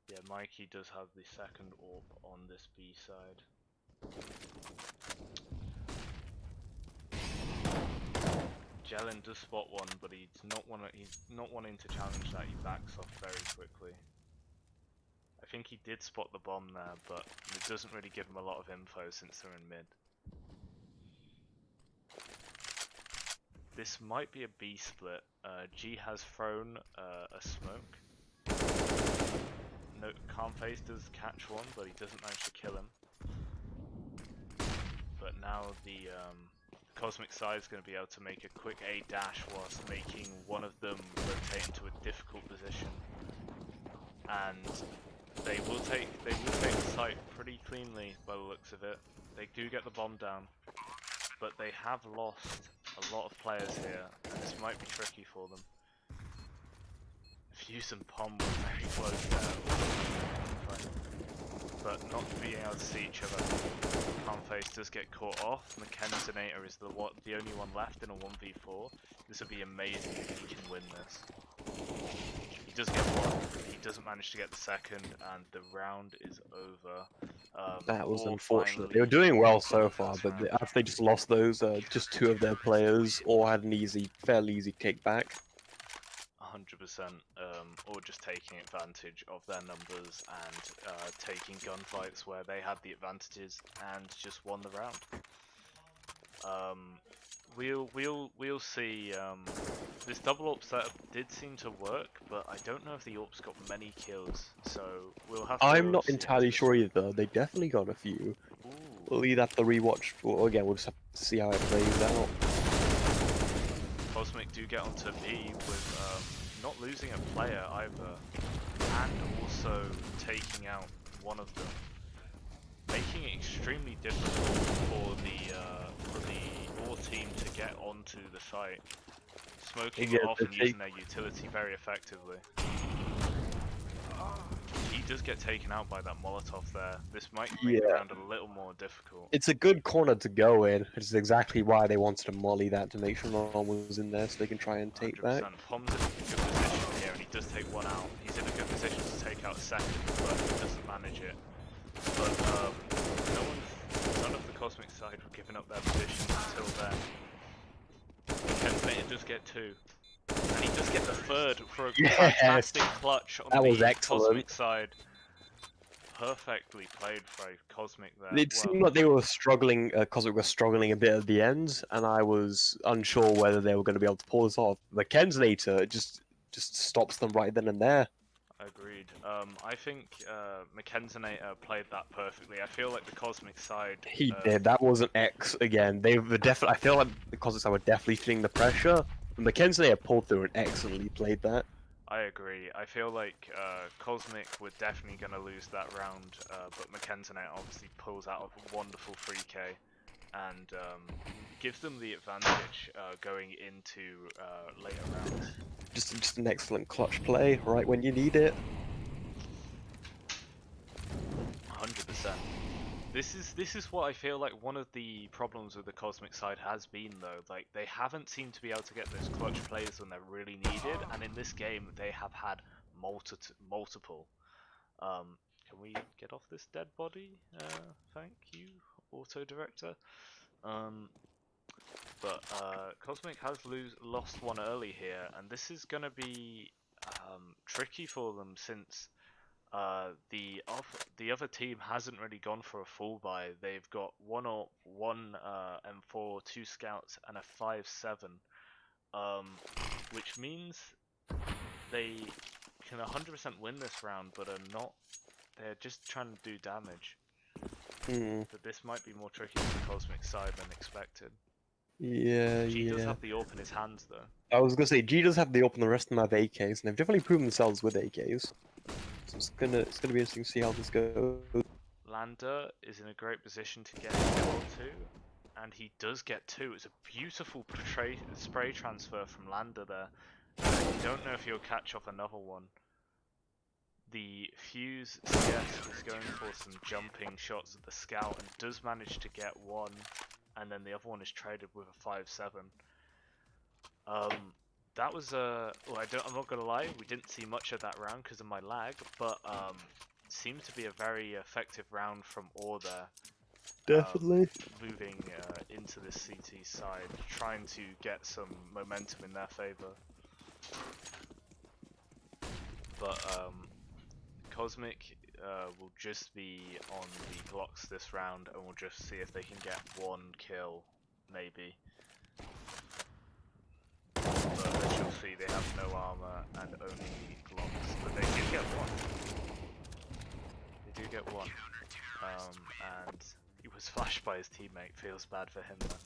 Yeah, Mikey does have the second AWP on this B side. Jelen does spot one, but he's not wanting to challenge that. He backs off very quickly. I think he did spot the bomb there, but it doesn't really give him a lot of info since they're in mid. This might be a B split. G has thrown a smoke. No, Calmface does catch one, but he doesn't manage to kill him. But now the Cosmic side is going to be able to make a quick A dash whilst making one of them rotate into a difficult position. And they will take the site pretty cleanly by the looks of it. They do get the bomb down, but they have lost a lot of players here, and this might be tricky for them. Fuse and Pom were very close there, but not being able to see each other. Calmface does get caught off. Commentator is the only one left in a 1v4. This would be amazing if he can win this. He does get one, he doesn't manage to get the second, and the round is over. That was Or unfortunate. They finally were doing well got so the far, first but round. after they just lost those, just two of their players all had an fairly easy kickback. 100%, or just taking advantage of their numbers and taking gunfights where they had the advantages and just won the round. We'll see. This double AWP setup did seem to work, but I don't know if the AWP's got many kills, so we'll have to I'm not see how entirely this sure one. either. They definitely got a few. Ooh. We'll either have to rewatch, or again, we'll just have to see how it plays out. Cosmic do get onto B with not losing a player either, and also taking out one of them, making it extremely difficult for the OR team to get onto the site, smoking Yeah, it off and using their utility very effectively. He does get taken out by that Molotov there. This might make the round a little more difficult. It's a good corner to go in. It's exactly why they wanted to molly that, to make sure no one was in there so they can try and take 100%. back. Pom's in a good position here, and he does take one out. He's in a good position to take out a second, but he doesn't manage it. But none of the Cosmic side were giving up their position until then. Commentator does get two, and he does get the third for a fantastic clutch on the Cosmic side. Perfectly played by Cosmic there. It seemed like they were struggling, Cosmic was struggling a bit at the end, and I was unsure whether they were going to be able to pull this off. The Commentator just stops them right then and there. Agreed. I think Commentator played that perfectly. I feel like the Cosmic side. He did. That was an X again. They were definitely. I feel like the Cosmic side were definitely feeling the pressure. But Commentator pulled through and excellently played that. I agree. I feel like Cosmic were definitely going to lose that round, but Commentator obviously pulls out a wonderful 3k and gives them the advantage going into later rounds. Just an excellent clutch play, right when you need it. 100%. This is what I feel like one of the problems with the Cosmic side has been though. Like they haven't seemed to be able to get those clutch plays when they're really needed, and in this game they have had multiple. Can we get off this dead body? Thank you, auto director. But Cosmic has lost one early here, and this is gonna be tricky for them since the other team hasn't really gone for a full buy. They've got one M4, 2 scouts, and a 5-7, which means they can 100% win this round, but are not. They're just trying to do damage. But this might be more tricky for the Cosmic side than expected. Yeah, G does have the AWP in his hands though. I was gonna say G does have the AWP, and the rest of them have AKs, and they've definitely proven themselves with AKs. So it's gonna be interesting to see how this goes. Lander is in a great position to get a kill too, and he does get two. It's a beautiful spray transfer from Lander there. You don't know if he'll catch off another one. The Fuse CS is going for some jumping shots at the scout and does manage to get one, and then the other one is traded with a 5-7. That was well, I'm not gonna lie, we didn't see much of that round because of my lag, but seemed to be a very effective round from Or there. Definitely. Moving into the CT side, trying to get some momentum in their favor. But Cosmic will just be on the Glocks this round, and we'll just see if they can get one kill, maybe. But as you'll see, they have no armor and only Glocks, but they do get one. They do get one. And he was flashed by his teammate. Feels bad for him then.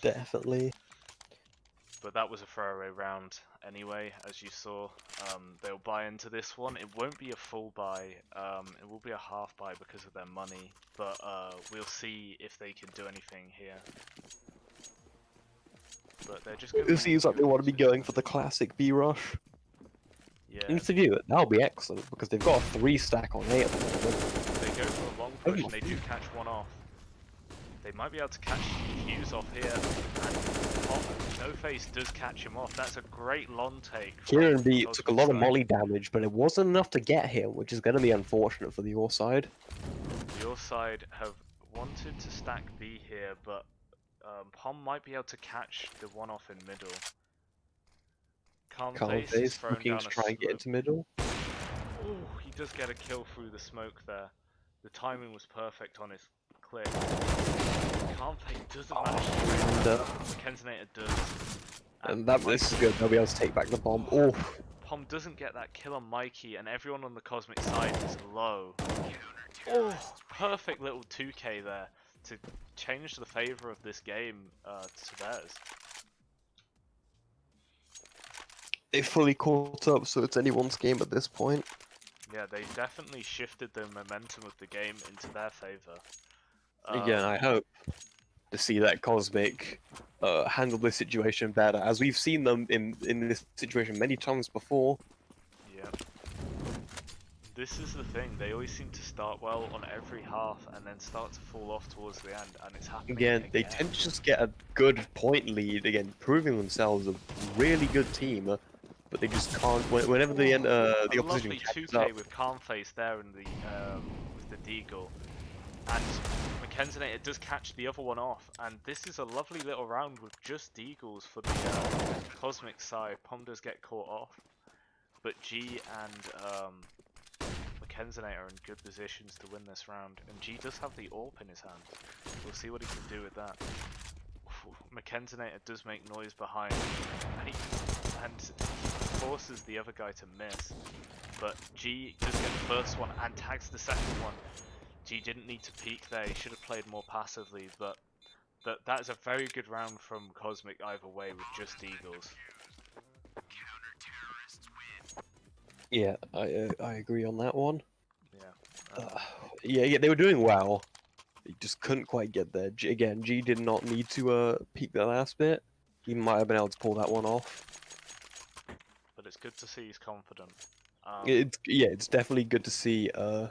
Definitely. But that was a throwaway round anyway, as you saw. They'll buy into this one. It won't be a full buy, it will be a half buy because of their money, but we'll see if they can do anything here. But they're just going It seems like they want to be going for the classic B rush. Yeah. And if they do it, that'll be excellent, because they've got a 3 stack on A at the moment. They go for a long push and they do catch one off. They might be able to catch Fuse off here, and No Face does catch him off. That's a great long take. Kieran B took a lot of molly damage, but it wasn't enough to get him, which is going to be unfortunate for the Your side. The Your side have wanted to stack B here, but Pom might be able to catch the one off in middle. Calm Face looking to try and get into middle. Oh, he does get a kill through the smoke there. The timing was perfect on his click. Calm Face doesn't manage to Commentator does. And this is good, they'll be able to take back the bomb. Oh, Pom doesn't get that kill on Mikey, and everyone on the Cosmic side is low. Oh, perfect little 2k there to change the favor of this game to theirs. they fully caught up, so it's anyone's game at this point. Yeah, they definitely shifted the momentum of the game into their favor. Again, I hope to see that Cosmic handle this situation better, as we've seen them in this situation many times before. Yeah. This is the thing, they always seem to start well on every half and then start to fall off towards the end, and it's happening Again, they tend to just get a good point lead, again, proving themselves a really good team, but they just can't, whenever the opposition catches up. A lovely 2k with Calm Face there in the, with the Deagle, and Commentator does catch the other one off, and this is a lovely little round with just Deagles for the Cosmic side. Pom does get caught off, but G and Commentator are in good positions to win this round, and G does have the AWP in his hand. We'll see what he can do with that. Commentator does make noise behind, and forces the other guy to miss, but G does get the first one and tags the second one. G didn't need to peek there, he should have played more passively, but that is a very good round from Cosmic either way with just Eagles. Yeah, I agree on that one. Yeah. Yeah, they were doing well. They just couldn't quite get there. G did not need to peek the last bit. He might have been able to pull that one off. But it's good to see he's confident. It's definitely good to see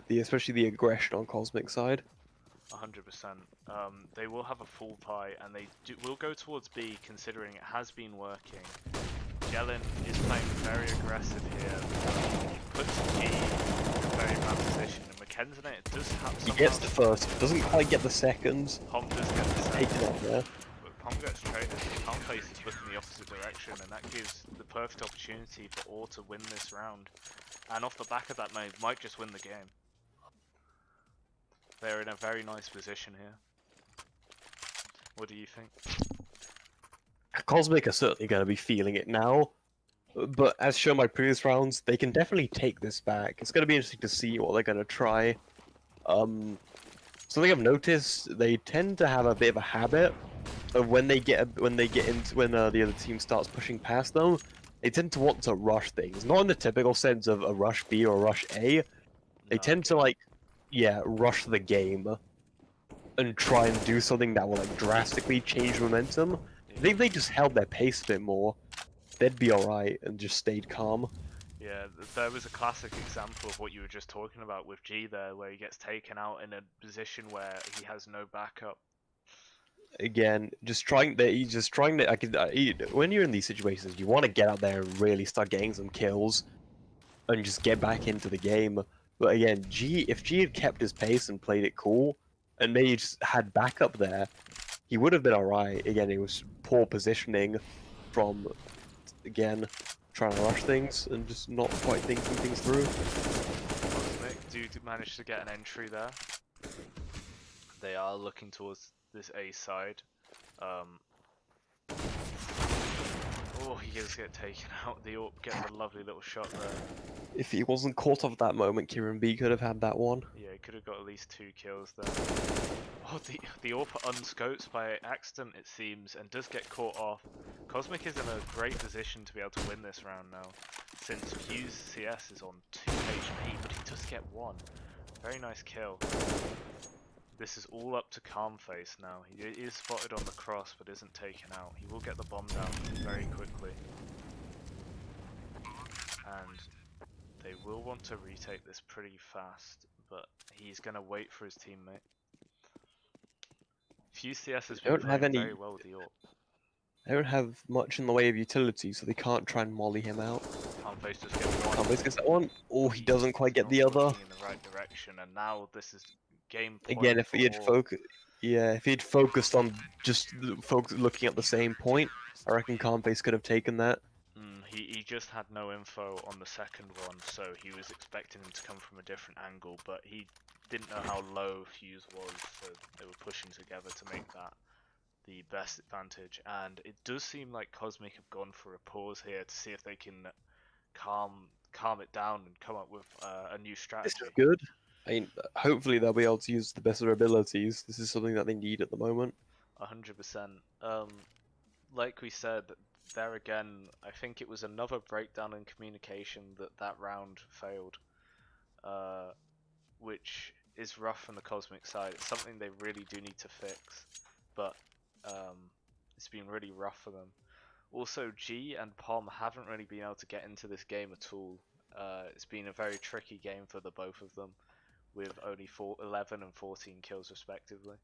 especially the aggression on Cosmic side. 100%. They will have a full pie, and they will go towards B, considering it has been working. Jelen is playing very aggressive here. He puts G in a very bad position, and Commentator does have some. He gets the first, doesn't quite get the second. Pom does get the second. Taken up there. But Pom gets traded. Calm Face is looking the opposite direction, and that gives the perfect opportunity for Or to win this round. And off the back of that, might just win the game. They're in a very nice position here. What do you think? Cosmic are certainly going to be feeling it now, but as shown by previous rounds, they can definitely take this back. It's going to be interesting to see what they're going to try. Something I've noticed, they tend to have a bit of a habit of when the other team starts pushing past them, they tend to want to rush things. Not in the typical sense of a rush B or a rush A. They tend to rush the game and try and do something that will drastically change momentum. I think they just held their pace a bit more. they'd be alright and just stayed calm. Yeah, there was a classic example of what you were just talking about with G there, where he gets taken out in a position where he has no backup. Again, he's just trying to. When you're in these situations, you want to get out there and really start getting some kills and just get back into the game. But again, if G had kept his pace and played it cool, and maybe just had backup there, he would have been alright. Again, it was poor positioning from, again, trying to rush things and just not quite thinking things through. Cosmic do manage to get an entry there. They are looking towards this A side. Oh, he does get taken out. The AWP gets a lovely little shot there. If he wasn't caught off that moment, Kieran B could have had that one. Yeah, he could have got at least 2 kills there. Oh, the AWP unscopes by accident, it seems, and does get caught off. Cosmic is in a great position to be able to win this round now, since Fuse CS is on 2 HP, but he does get 1. Very nice kill. This is all up to Calmface now. He is spotted on the cross, but isn't taken out. He will get the bomb down very quickly. And they will want to retake this pretty fast, but he's going to wait for his teammate. Fuse CS has been playing very well with the AWP. They don't have much in the way of utility, so they can't try and molly him out. Calmface just gets one. Calmface gets that one. Oh, he doesn't quite get the other. In the right direction, and now this is game point. Again, if he had if he'd focused on just looking at the same point, I reckon Calmface could have taken that. He just had no info on the second one, so he was expecting him to come from a different angle, but he didn't know how low Fuse was, so they were pushing together to make that the best advantage. And it does seem like Cosmic have gone for a pause here to see if they can calm it down and come up with a new strategy. This is good. I mean, hopefully they'll be able to use the best of their abilities. This is something that they need at the moment. 100%. Like we said, there again, I think it was another breakdown in communication that round failed, which is rough from the Cosmic side. It's something they really do need to fix, but it's been really rough for them. Also, G and Pom haven't really been able to get into this game at all. It's been a very tricky game for the both of them, with only 11 and 14 kills respectively.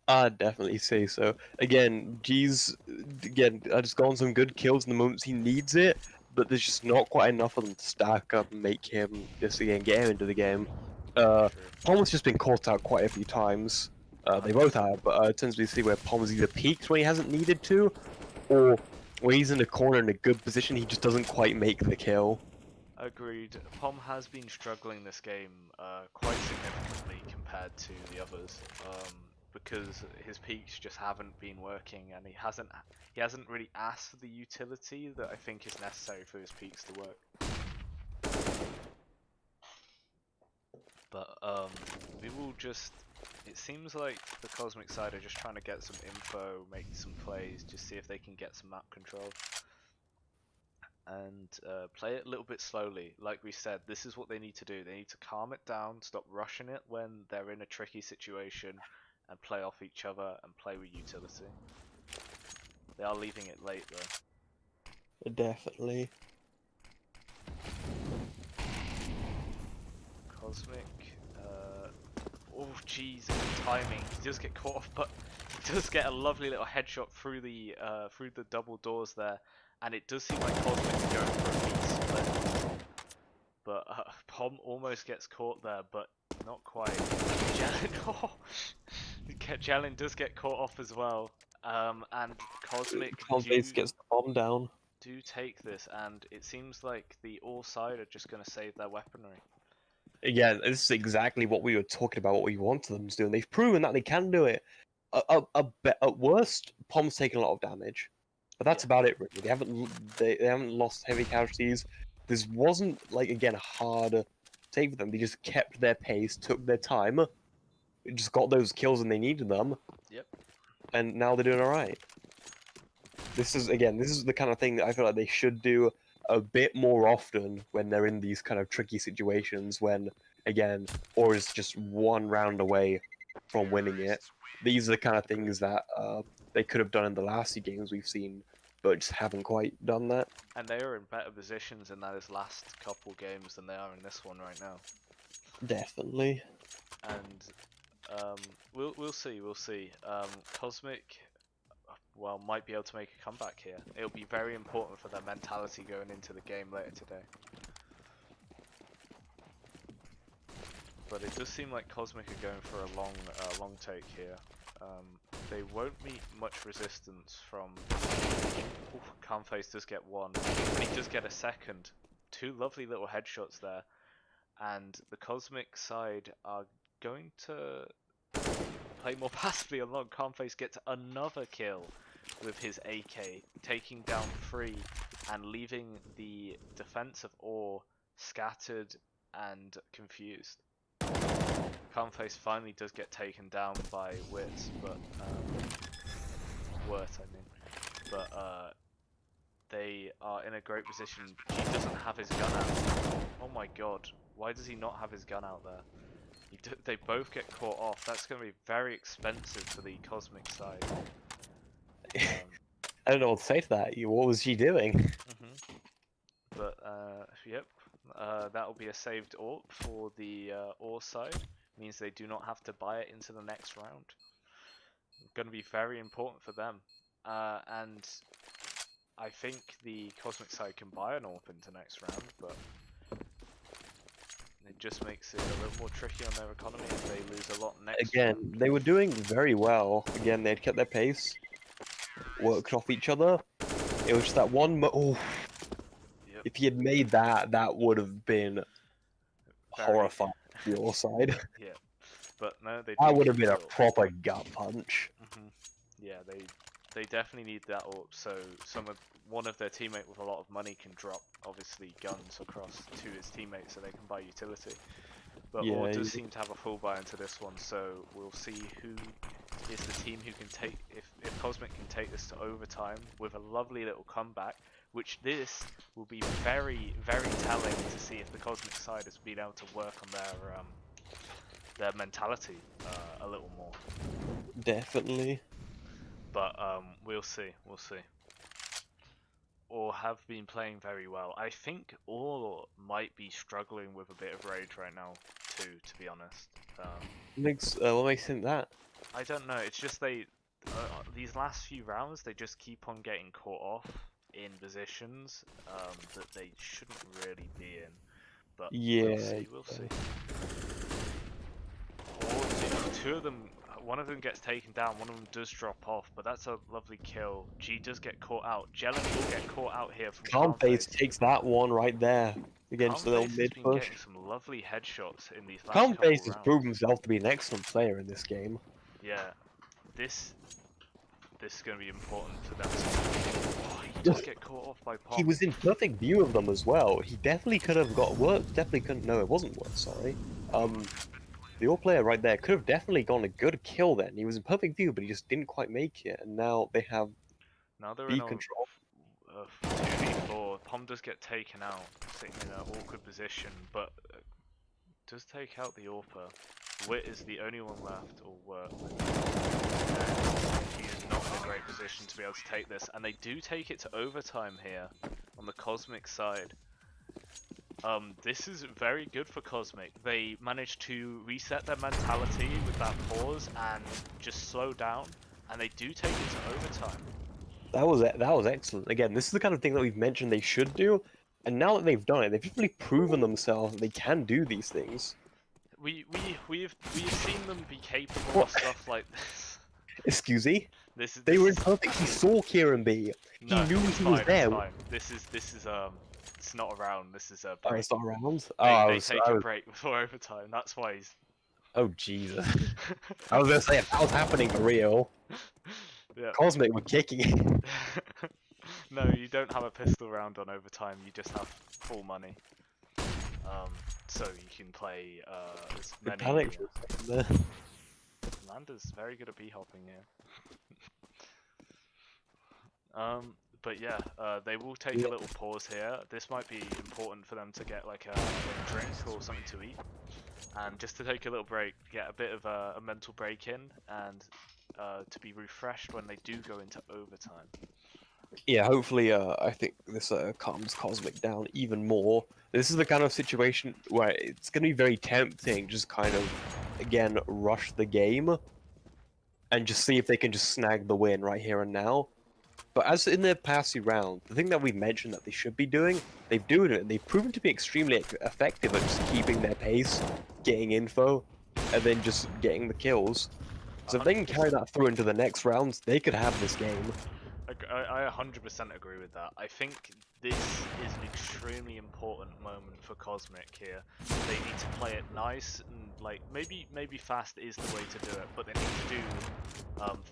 I'd definitely say so. Again, G's just gotten some good kills in the moments he needs it, but there's just not quite enough of them to stack up and make him get him into the game. Pom's just been caught out quite a few times. They both have, but it tends to be see where Pom's either peaked when he hasn't needed to, or when he's in a corner in a good position, he just doesn't quite make the kill. Agreed. Pom has been struggling this game quite significantly compared to the others, because his peaks just haven't been working, and he hasn't really asked for the utility that I think is necessary for his peaks to work. But we will just. It seems like the Cosmic side are just trying to get some info, make some plays, just see if they can get some map control. And play it a little bit slowly. Like we said, this is what they need to do. They need to calm it down, stop rushing it when they're in a tricky situation, and play off each other and play with utility. They are leaving it late though. Definitely. Cosmic. Oh jeez, timing. He does get caught off, but he does get a lovely little headshot through the double doors there. And it does seem like Cosmic is going for a beat split. But Pom almost gets caught there, but not quite. Jalen does get caught off as well. And Cosmic gets the bomb down. Do take this, and it seems like the all side are just going to save their weaponry. Yeah, this is exactly what we were talking about, what we wanted them to do, and they've proven that they can do it. At worst, Pom's taken a lot of damage. But that's about it, really. They haven't lost heavy casualties. This wasn't, like, again, a hard take for them. They just kept their pace, took their time, just got those kills when they needed them. Yep. And now they're doing alright. This is the kind of thing that I feel like they should do a bit more often when they're in these kind of tricky situations when, again, or is just one round away from winning it. These are the kind of things that they could have done in the last few games we've seen but just haven't quite done that. And they are in better positions in those last couple games than they are in this one right now. Definitely. And we'll see. Cosmic, well, might be able to make a comeback here. It'll be very important for their mentality going into the game later today. But it does seem like Cosmic are going for a long take here. They won't meet much resistance from. Calmface does get one, but he does get a second. Two lovely little headshots there, and the Cosmic side are going to play more passively along. Calmface gets another kill with his AK, taking down 3 and leaving the defense of AWE scattered and confused. Calmface finally does get taken down by Wits, but Wirt, I mean. But they are in a great position. He doesn't have his gun out. Oh my god, why does he not have his gun out there? They both get caught off. That's going to be very expensive for the Cosmic side. I don't know what to say to that. What was she doing? But yep, that'll be a saved AWP for the AWE side. Means they do not have to buy it into the next round. Going to be very important for them. And I think the Cosmic side can buy an AWP into next round, but it just makes it a little more tricky on their economy if they lose a lot next Again, round. they were doing very well. Again, they'd kept their pace, worked off each other. It was just that one. Oh, Yep. if he had made that, that would have been horrifying for your side. Yeah, but no, they. That would have been a proper gut punch. Yeah, they definitely need that AWP. So one of their teammates with a lot of money can drop obviously guns across to his teammates so they can buy utility. But Yeah, AWE does seem to have a full buy into this one, so we'll see who is the team who can take, if Cosmic can take this to overtime with a lovely little comeback, which this will be very, very telling to see if the Cosmic side has been able to work on their mentality a little more. Definitely. But we'll see. Or have been playing very well. I think all might be struggling with a bit of rage right now too, to be honest. What makes you think that? I don't know. It's just these last few rounds they just keep on getting caught off in positions that they shouldn't really be in. But Yeah, we'll see. Or two of them. One of them gets taken down, one of them does drop off, but that's a lovely kill. G does get caught out. Jelani will get caught out here from Calmface takes that one right there. Again, just a little mid has been push. getting some lovely headshots in these last couple Calmface has rounds. proven himself to be an excellent player in this game. Yeah, this is going to be important for them. Oh, he does get caught off by Pom. He was in perfect view of them as well. He definitely could have got work. Definitely couldn't. No, it wasn't work. Sorry. The AWE player right there could have definitely gone a good kill then. He was in perfect view, but he just didn't quite make it. And now they have Now they're B in control. 2v4. Pom does get taken out, sitting in an awkward position, but does take out the AWPer. Wit is the only one left, or Wirt. He is not in a great position to be able to take this, and they do take it to overtime here on the Cosmic side. This is very good for Cosmic. They managed to reset their mentality with that pause and just slow down, and they do take it to overtime. That was excellent. Again, this is the kind of thing that we've mentioned they should do, and now that they've done it, they've really proven themselves that they can do these things. We've seen them be capable of stuff like this. Excuse me. They were in perfect. He saw Kieran B. He knew he was there. Fine. This is it's not around. This is a break. Oh, it's not around. They take a break before overtime. That's why he's. Oh Jesus! I was gonna say if that was happening for real. Yeah. Cosmic were kicking it. No, you don't have a pistol round on overtime. You just have full money. So you can play as many. Panic there. Lander's very good at b-hopping here. But yeah, they will take a little pause here. This might be important for them to get like a drink or something to eat, and just to take a little break, get a bit of a mental break in, and to be refreshed when they do go into overtime. Yeah, hopefully, I think this calms Cosmic down even more. This is the kind of situation where it's going to be very tempting, just kind of, again, rush the game and just see if they can just snag the win right here and now. But as in their past few rounds, the thing that we mentioned that they should be doing, they've doing it, and they've proven to be extremely effective at just keeping their pace, getting info, and then just getting the kills. So if they can carry 100%. that through into the next rounds, they could have this game. I 100% agree with that. I think this is an extremely important moment for Cosmic here. They need to play it nice and like maybe fast is the way to do it, but they need to do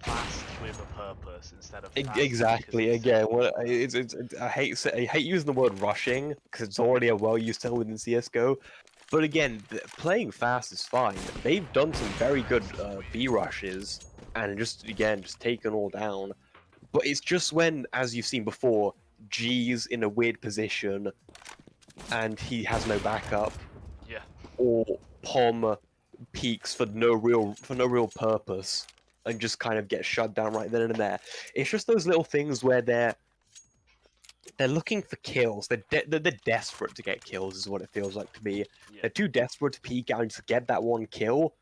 fast with a purpose instead of fast Exactly. because Again, what it's I hate using the word rushing because it's already a well-used term within CS:GO. But again, playing fast is fine. They've done some very good B rushes and just taken all down. But it's just when, as you've seen before, G's in a weird position and he has no backup, yeah. or Pom peaks for no real purpose and just kind of gets shut down right then and there. It's just those little things where they're looking for kills. They're desperate to get kills, is what it feels like to me. Yeah. They're too desperate to peek out and to get that one kill,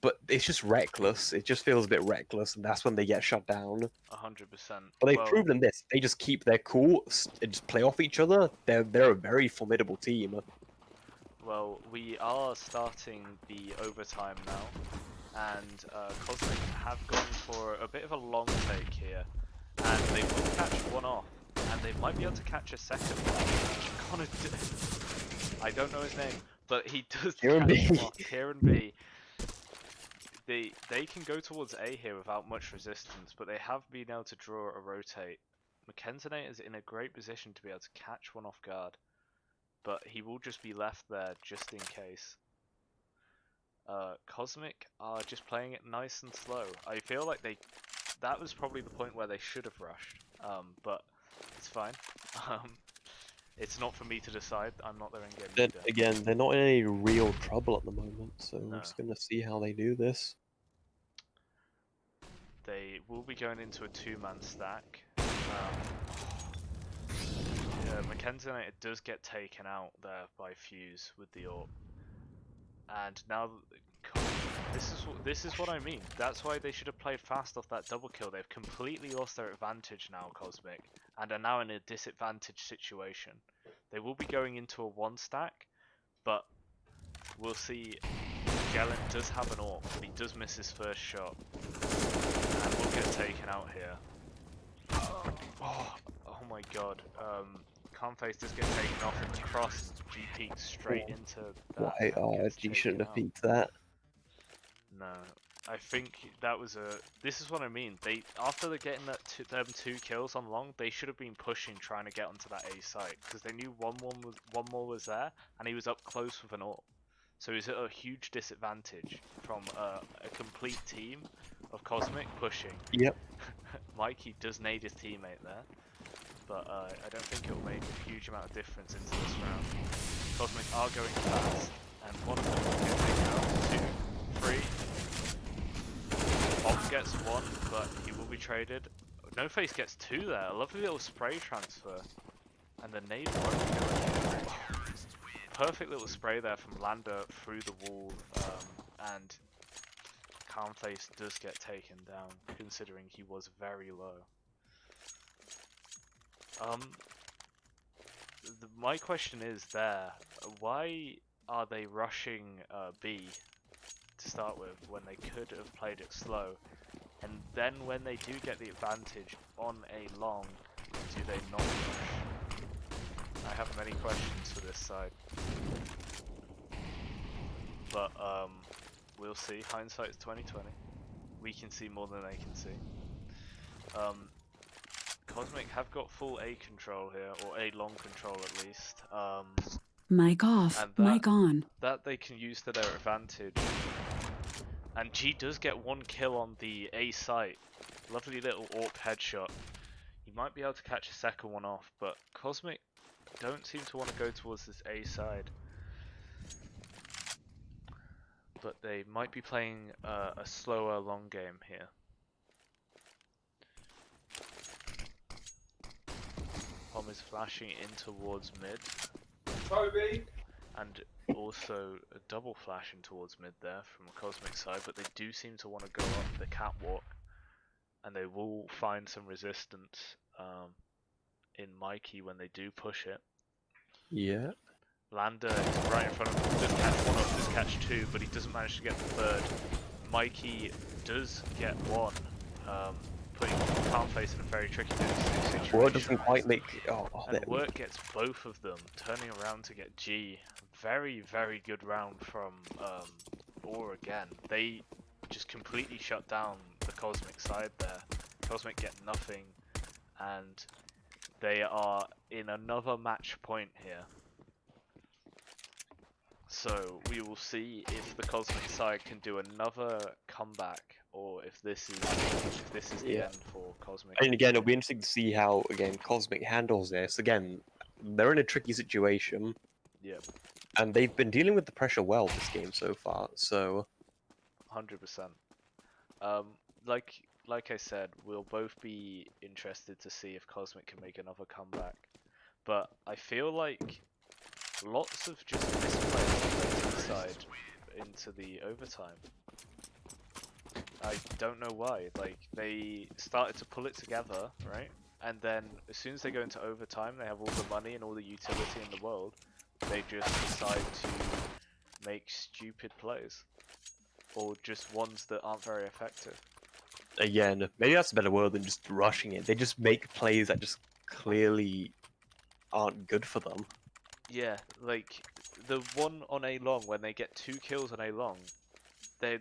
but it's just reckless. It just feels a bit reckless, and that's when they get shut down. 100%. But they've Well, proven this. They just keep their cool and just play off each other. They're a very formidable team. well, we are starting the overtime now, and Cosmic have gone for a bit of a long take here, and they will catch one off, and they might be able to catch a second one. I don't know his name, but he does Kieran catch B. one off. Kieran B. They can go towards A here without much resistance, but they have been able to draw a rotate. Commentator is in a great position to be able to catch one off guard, but he will just be left there just in case. Cosmic are just playing it nice and slow. I feel like that was probably the point where they should have rushed, but it's fine. Um, it's not for me to decide. I'm not their in-game leader. Again, they're not in any real trouble at the moment, so No. we're just gonna see how they do this. They will be going into a two-man stack. Mackenzie United does get taken out there by Fuse with the AWP, and now this is what I mean. That's why they should have played fast off that double kill. They've completely lost their advantage now, Cosmic, and are now in a disadvantaged situation. They will be going into a one stack, but we'll see. Galen does have an AWP, but he does miss his first shot, and will get taken out here. Oh my god. Calmface does get taken off in the cross. G peeks straight into that. Why? And gets G taken shouldn't have out. peeked that. No, I think that was a. This is what I mean. They after they're getting them two kills on long, they should have been pushing, trying to get onto that A site because they knew one more was there, and he was up close with an AWP. So he's at a huge disadvantage from a complete team of Cosmic pushing. Yep. Mikey does nade his teammate there, but I don't think it will make a huge amount of difference into this round. Cosmic are going fast, and one of them will get taken out. 2, 3. Bob gets one, but he will be traded. No Face gets two there. A lovely little spray transfer, and the nade won't go anywhere. Perfect little spray there from Lander through the wall, and Calmface does get taken down, considering he was very low. My question is there, why are they rushing B to start with when they could have played it slow? And then when they do get the advantage on a long, do they not rush? I have many questions for this side. But we'll see. Hindsight's 2020. We can see more than they can see. Cosmic have got full A control here, or A long control at least. Mic off, mic on. That they can use to their advantage. And G does get one kill on the A site. Lovely little AWP headshot. He might be able to catch a second one off, but Cosmic don't seem to want to go towards this A side. But they might be playing a slower long game here. Bomb is flashing in towards mid. And also a double flashing towards mid there from the Cosmic side, but they do seem to want to go up the catwalk, and they will find some resistance in Mikey when they do push it. Yeah. Lander is right in front of him, does catch one up, does catch two, but he doesn't manage to get the third. Mikey does get one, putting Calmface in a very tricky situation. Work doesn't quite make. Oh, And Work gets both of them, turning around to get G. Very, very good round from Or again. They just completely shut down the Cosmic side there. Cosmic get nothing, and they are in another match point here. So we will see if the Cosmic side can do another comeback, or if this is the end for Cosmic. And again, it'll be interesting to see how Cosmic handles this. Again, they're in a tricky situation. Yeah. And they've been dealing with the pressure well this game so far. So 100%. Like I said, we'll both be interested to see if Cosmic can make another comeback. But I feel like lots of just misplay on the side into the overtime. I don't know why. Like, they started to pull it together, right? And then as soon as they go into overtime, they have all the money and all the utility in the world. They just decide to make stupid plays. Or just ones that aren't very effective. again, maybe that's a better word than just rushing it. They just make plays that just clearly aren't good for them. Yeah, like the one on A long, when they get 2 kills on A long,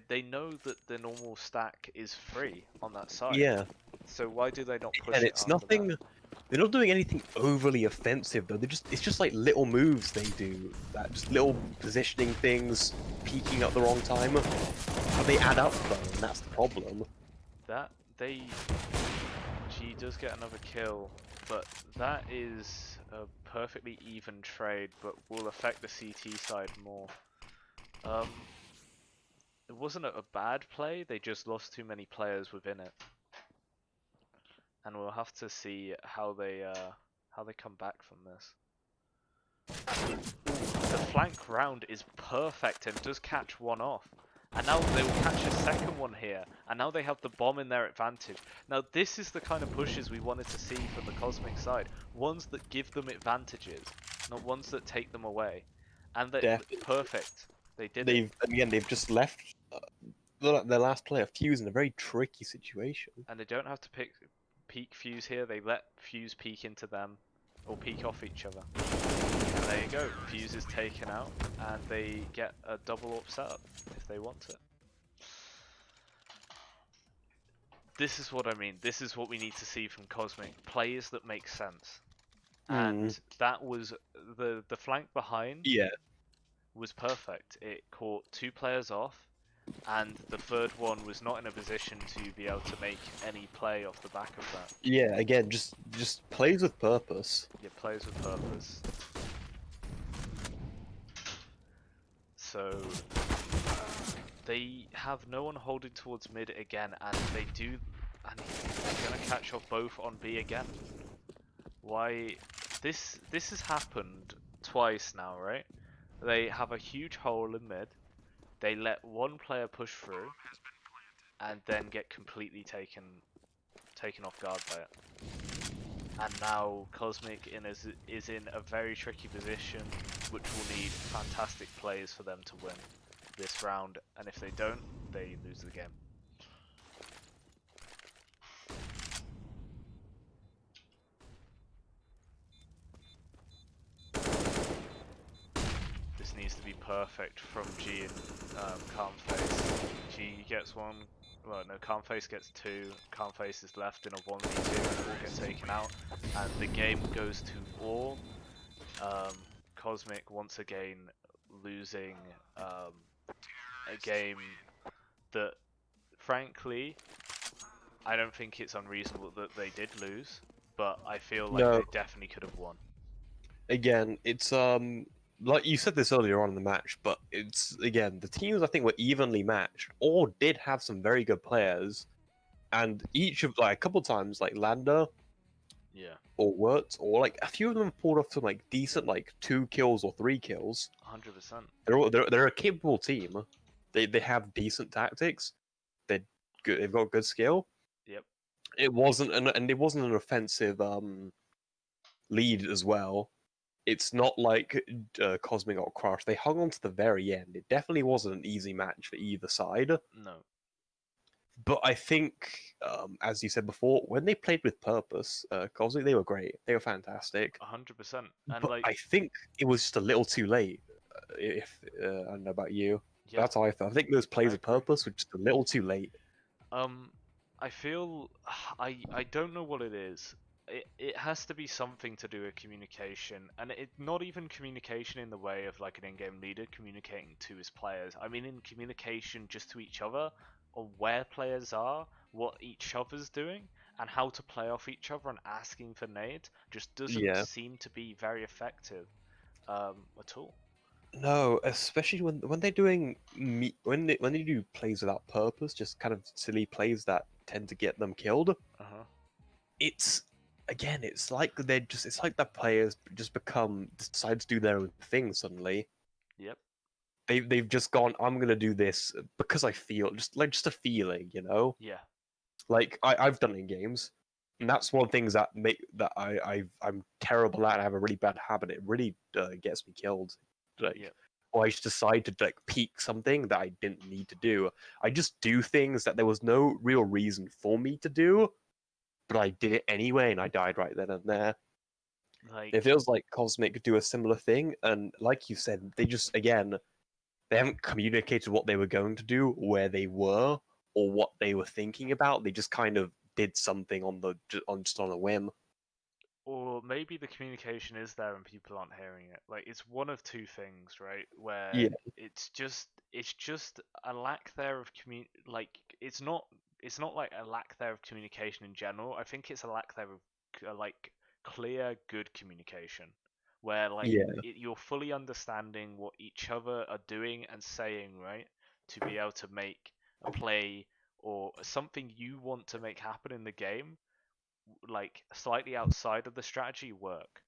they know that the normal stack is free on that side. Yeah. So why do they not push And it it's after nothing. that? They're not doing anything overly offensive though. It's just like little moves they do. That just little positioning things, peeking at the wrong time. But they add up though, and that's the problem. G does get another kill, but that is a perfectly even trade, but will affect the CT side more. It wasn't a bad play, they just lost too many players within it. And we'll have to see how they come back from this. The flank round is perfect and does catch one off. And now they will catch a second one here. And now they have the bomb in their advantage. Now this is the kind of pushes we wanted to see from the Cosmic side. Ones that give them advantages, not ones that take them away. And they're perfect. They did it. They've just left their last player Fuse in a very tricky situation. And they don't have to peek Fuse here. They let Fuse peek into them, or peek off each other. And there you go. Fuse is taken out, and they get a double up setup if they want it. This is what I mean. This is what we need to see from Cosmic. Plays that make sense. And that was the flank behind. Yeah. Was perfect. It caught 2 players off, and the third one was not in a position to be able to make any play off the back of that. Yeah, again, just plays with purpose. Yeah, plays with purpose. So they have no one holding towards mid again, and they do, and they're gonna catch off both on B again. Why? This has happened twice now, right? They have a huge hole in mid. They let one player push through, and then get completely taken off guard by it. And now Cosmic is in a very tricky position, which will need fantastic plays for them to win this round. And if they don't, they lose the game. This needs to be perfect from G and Calmface. G gets one. Well, no, Calmface gets 2. Calmface is left in a 1v2 and all get taken out. And the game goes to all. Cosmic once again losing a game that, frankly, I don't think it's unreasonable that they did lose. But I feel like they definitely could have won. Again, it's like you said this earlier on in the match, but it's again the teams I think were evenly matched. All did have some very good players, and each of a couple times like Lander, Yeah, or worked, or like a few of them pulled off some like decent like 2 kills or 3 kills. 100%. They're a capable team. They have decent tactics. They're good. They've got good skill. Yep. It wasn't and it wasn't an offensive lead as well. It's not like Cosmic got crushed. They hung on to the very end. It definitely wasn't an easy match for either side. No. But I think, as you said before, when they played with purpose, Cosmic, they were great. They were fantastic. 100%. And But like, I think it was just a little too late. If I don't know about you, yeah, that's how I felt. I think those plays I of agree. purpose were just a little too late. Um, I feel I don't know what it is. It has to be something to do with communication, and it not even communication in the way of like an in-game leader communicating to his players. I mean in communication just to each other, on where players are, what each other's doing, and how to play off each other, and asking for nades just doesn't Yeah. seem to be very effective at all. No, especially when they're doing when they do plays without purpose, just kind of silly plays that tend to get them killed. Uh-huh. It's again, it's like the players just decide to do their own thing suddenly. Yep. They've just gone, I'm gonna do this because I feel just a feeling, you know. Yeah. Like I've done it in games, and that's one of the things that I'm terrible at. I have a really bad habit. It really gets me killed. Like, Yep. or I just decide to like peak something that I didn't need to do. I just do things that there was no real reason for me to do, but I did it anyway, and I died right then and there. It Like, feels like Cosmic do a similar thing, and like you said, they just again they haven't communicated what they were going to do, where they were, or what they were thinking about. They just kind of did something just on a whim. or maybe the communication is there and people aren't hearing it. Like it's one of two things, right? Where Yeah, it's just a lack there of like it's not like a lack there of communication in general. I think it's a lack there of like clear good communication where like yeah, you're fully understanding what each other are doing and saying, right? To be able to make a play or something you want to make happen in the game like slightly outside of the strategy work.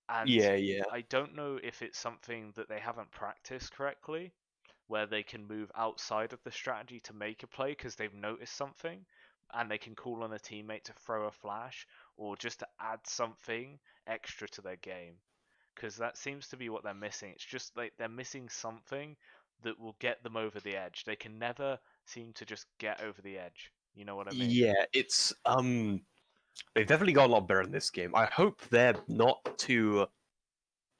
And yeah. I don't know if it's something that they haven't practiced correctly, where they can move outside of the strategy to make a play because they've noticed something and they can call on a teammate to throw a flash or just to add something extra to their game. Because that seems to be what they're missing. It's just like they're missing something that will get them over the edge. They can never seem to just get over the edge. You know what I mean? Yeah, it's they've definitely got a lot better in this game. I hope they're not too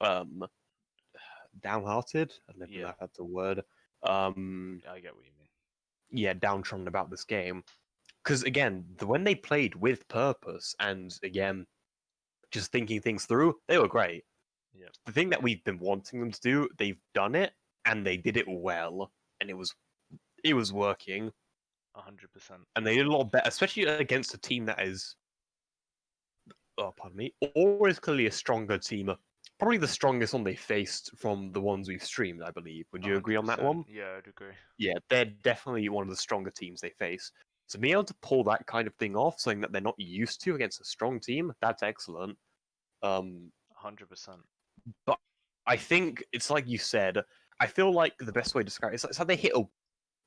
um downhearted. I don't know Yeah, if that's a word. Um, I get what you mean. yeah, downtrodden about this game. Because again, when they played with purpose and again, just thinking things through, they were great. Yeah, The thing that we've been wanting them to do, they've done it, and they did it well, and it was working, 100%. and they did a lot better, especially against a team that is, oh, pardon me, or is clearly a stronger team. Probably the strongest one they faced from the ones we've streamed, I believe. Would you agree on that 100%. one? Yeah, I'd agree. Yeah, they're definitely one of the stronger teams they face. So being able to pull that kind of thing off, something that they're not used to against a strong team, that's excellent. 100%. But I think it's like you said. I feel like the best way to describe it's how they hit a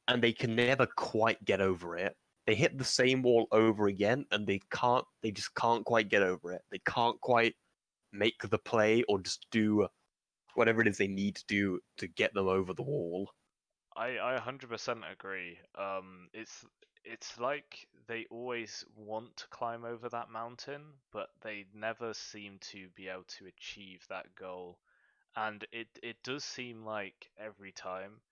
and they can never quite get over it. They hit the same wall over again, and they just can't quite get over it. They can't quite make the play or just do whatever it is they need to do to get them over the wall. I 100% agree. It's like they always want to climb over that mountain, but they never seem to be able to achieve that goal. And it does seem like every time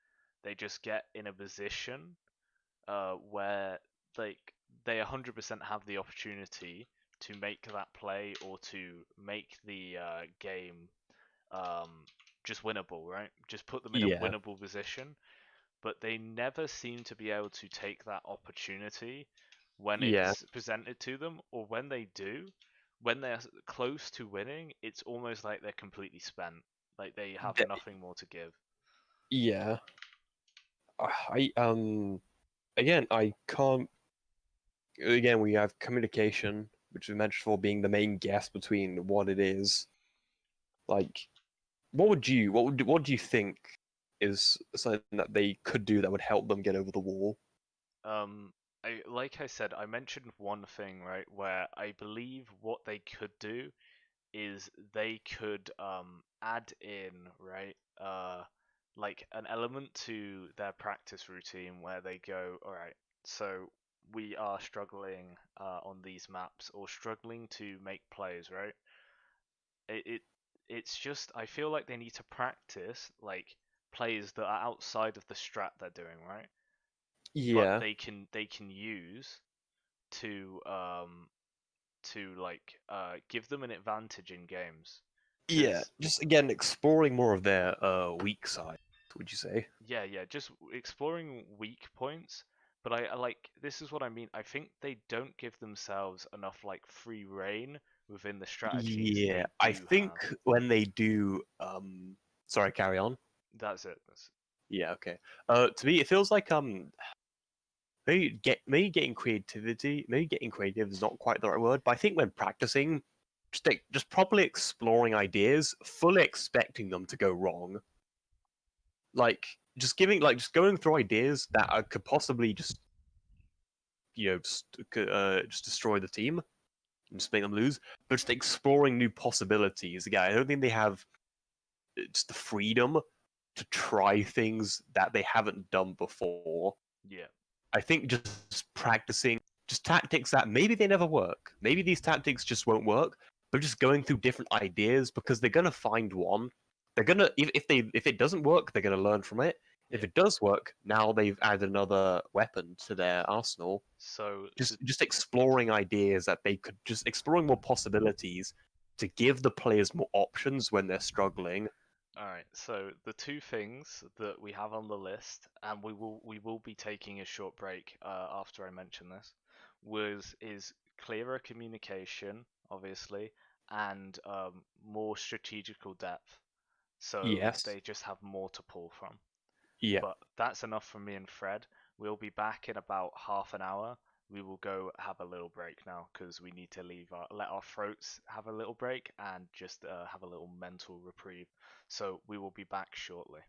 they just get in a position where like they 100% have the opportunity to make that play or to make the game um, just winnable, right? Just put them in a Yeah, winnable position, but they never seem to be able to take that opportunity when yeah, it's presented to them, or when they do, when they're close to winning, it's almost like they're completely spent, like they have nothing more to give. yeah. Again, I can't. Again, we have communication. which we mentioned before being the main guess between what it is. Like, what do you think is something that they could do that would help them get over the wall? Like I said, I mentioned one thing, right, where I believe what they could do is they could add in, right, like an element to their practice routine where they go, all right, so we are struggling on these maps or struggling to make plays, right? It, it it's just I feel like they need to practice like plays that are outside of the strat they're doing, right? But Yeah, they can use to like give them an advantage in games. yeah. Because Just again exploring more of their weak side. Would you say? yeah, just exploring weak points. But I like this is what I mean. I think they don't give themselves enough like free reign within the strategies Yeah, they I do think have. when they do, sorry, carry on. That's it. Yeah, okay. To me, it feels like maybe getting creativity, maybe getting creative is not quite the right word, but I think when practicing, just properly exploring ideas, fully expecting them to go wrong, like just going through ideas that could possibly just just destroy the team and just make them lose, but just exploring new possibilities. Again, I don't think they have just the freedom to try things that they haven't done before. Yeah. I think just practicing just tactics that maybe they never work. Maybe these tactics just won't work, but just going through different ideas because they're gonna find one. They're gonna if it doesn't work, they're gonna learn from it. If Yeah. it does work, now they've added another weapon to their arsenal. So Just exploring ideas that they could just exploring more possibilities to give the players more options when they're struggling. all right. So the two things that we have on the list, and we will be taking a short break after I mention this, is clearer communication, obviously, and more strategical depth. So Yes. they just have more to pull from. Yeah. But that's enough from me and Fred. We'll be back in about half an hour. We will go have a little break now because we need to let our throats have a little break and just have a little mental reprieve. So we will be back shortly.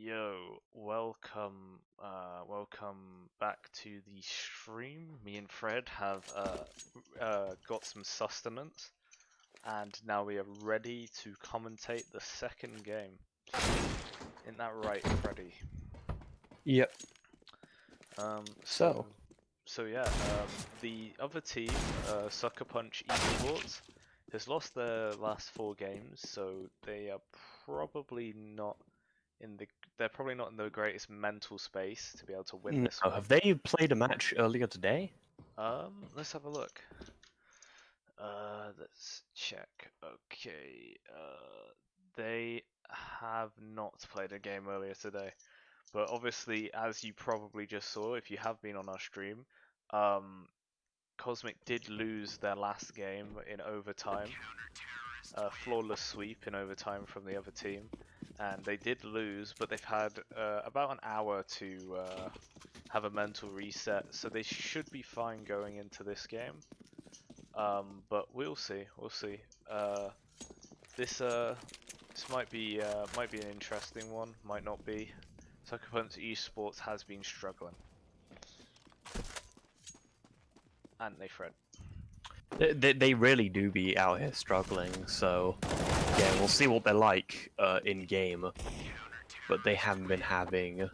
Yo, welcome, welcome back to the stream. Me and Fred have got some sustenance, and now we are ready to commentate the second game. Isn't that right, Freddy? Yep. So yeah, the other team, Sucker Punch Esports, has lost their last 4 games, so they are probably not they're probably not in the greatest mental space to be able to win this one. Have they played a match earlier today? Let's have a look. Let's check. Okay, they have not played a game earlier today, but obviously, as you probably just saw, if you have been on our stream, Cosmic did lose their last game in overtime. A flawless sweep in overtime from the other team, and they did lose, but they've had about an hour to have a mental reset, so they should be fine going into this game. But we'll see. This might be an interesting one, might not be. Sucker Punch Esports has been struggling, and they Fred. They really do be out here struggling, so yeah, we'll see what they're like in game. But they haven't been having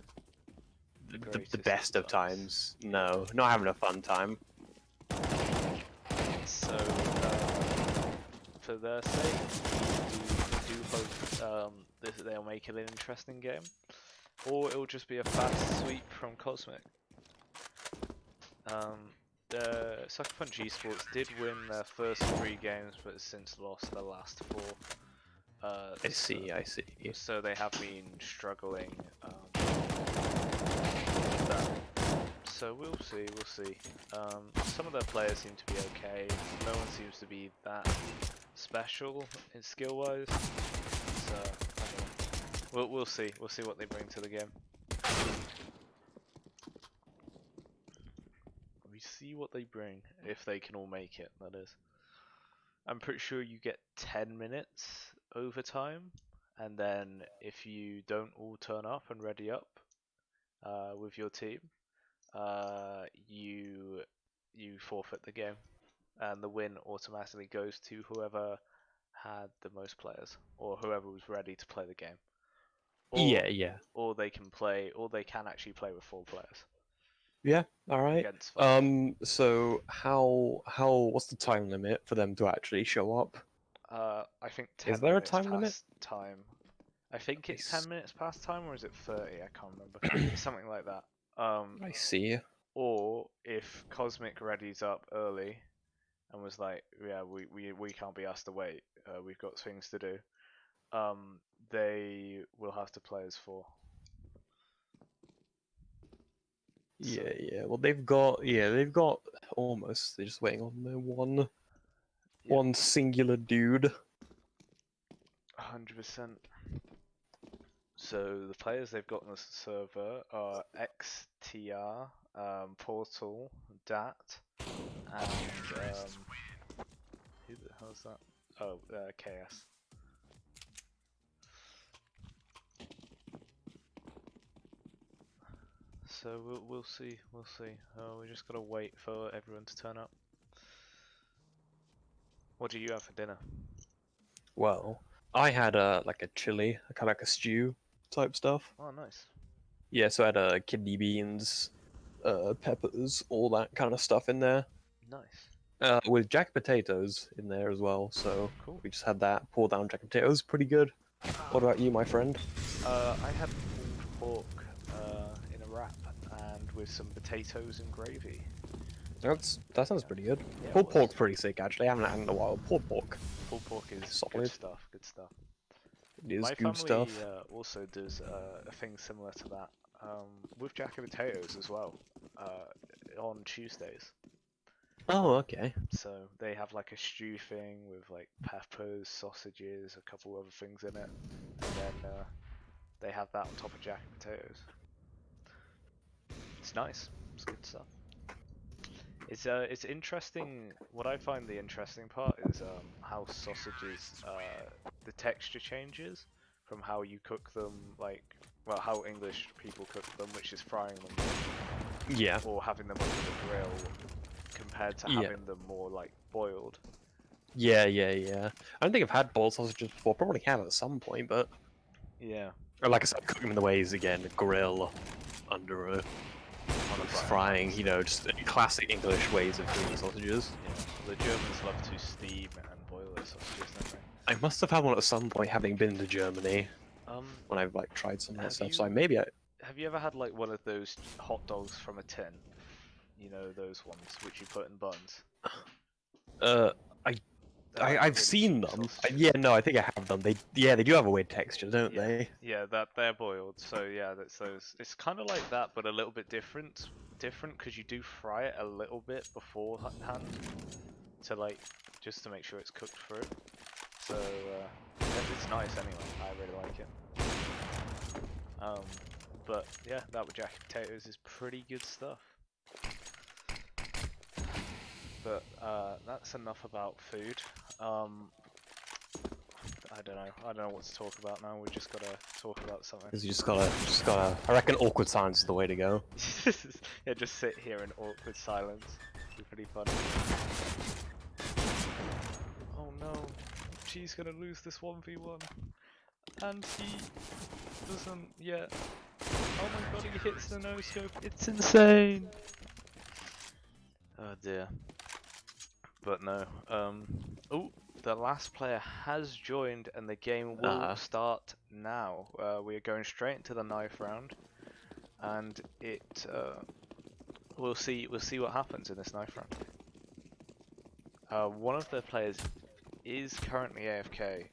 the best of times. No, not having a fun time. So for their sake, we do hope they'll make it an interesting game, or it'll just be a fast sweep from Cosmic. The Sucker Punch Esports did win their first 3 games, but has since lost their last 4. I see. So they have been struggling. So we'll see. Some of their players seem to be okay. No one seems to be that special in skill-wise. So I don't know. We'll see. We'll see what they bring to the game. We see what they bring, if they can all make it, that is. I'm pretty sure you get 10 minutes overtime, and then if you don't all turn up and ready up with your team, you forfeit the game, and the win automatically goes to whoever had the most players, or whoever was ready to play the game. Or, Yeah. Or they can actually play with 4 players. Yeah, alright. So what's the time limit for them to actually show up? I think 10 Is there a minutes time past limit? time. I think it's 10 minutes past time, or is it 30? I can't remember. It's something like that. I see. Or if Cosmic readies up early and was like, yeah, we can't be asked to wait. We've got things to do. They will have to play as 4. Yeah. Well, they've got almost. They're just waiting on the one singular dude. 100%. So the players they've got on the server are XTR, Portal, Dat, and who the hell's that? Oh, KS. So we'll see. We just gotta wait for everyone to turn up. What do you have for dinner? Well, I had like a chili, kind of like a stew type stuff. Oh, nice. Yeah, so I had kidney beans, peppers, all that kind of stuff in there. Nice. With jack potatoes in there as well. So Cool. we just had that. Pulled down jack potatoes, pretty good. What about you, my friend? I had pulled pork in a wrap and with some potatoes and gravy. That sounds pretty good. Yeah, Pulled pork's pretty sick, actually. I haven't had it in a while. Pulled pork. Pulled pork is solid. Good stuff. It is My good family stuff. also does a thing similar to that with jack potatoes as well on Tuesdays. Oh, okay. So they have like a stew thing with like peppers, sausages, a couple other things in it, and then they have that on top of jack potatoes. It's nice. It's good stuff. It's interesting. What I find the interesting part is how sausages the texture changes from how you cook them like well, how English people cook them, which is frying them Yeah. or having them over the grill, compared to Yeah. having them more like boiled. Yeah. I don't think I've had boiled sausages before. Probably have at some point, but Yeah. or like I said, cook them in the ways again, a grill, under a frying. You know, just classic English ways of cooking sausages. Yeah. The Germans love to steam and boil their sausages, don't they? I must have had one at some point, having been to Germany Um, when I've like tried some of that have stuff. you So maybe I. have you ever had like one of those hot dogs from a tin? You know those ones which you put in buns. Uh, They're like I've really seen cheap them. sausages. Yeah, no, I think I have them. They do have a weird texture, don't Yeah, they? yeah, that they're boiled. So yeah, that's those. It's kind of like that, but a little bit different. Different because you do fry it a little bit beforehand to like just to make sure it's cooked through. So it's nice anyway. I really like it. But yeah, that with jacket potatoes is pretty good stuff. But that's enough about food. I don't know what to talk about now. We just gotta talk about something. Because you just gotta. I reckon awkward silence is the way to go. Yeah, just sit here in awkward silence. It'd be pretty funny. Oh no, G's gonna lose this 1v1. And he doesn't yet. Oh my god, he hits the no-scope. It's insane! Oh dear. But no. Oh, the last player has joined and the game will start now. We are going straight into the knife round. And we'll see what happens in this knife round. One of the players is currently AFK,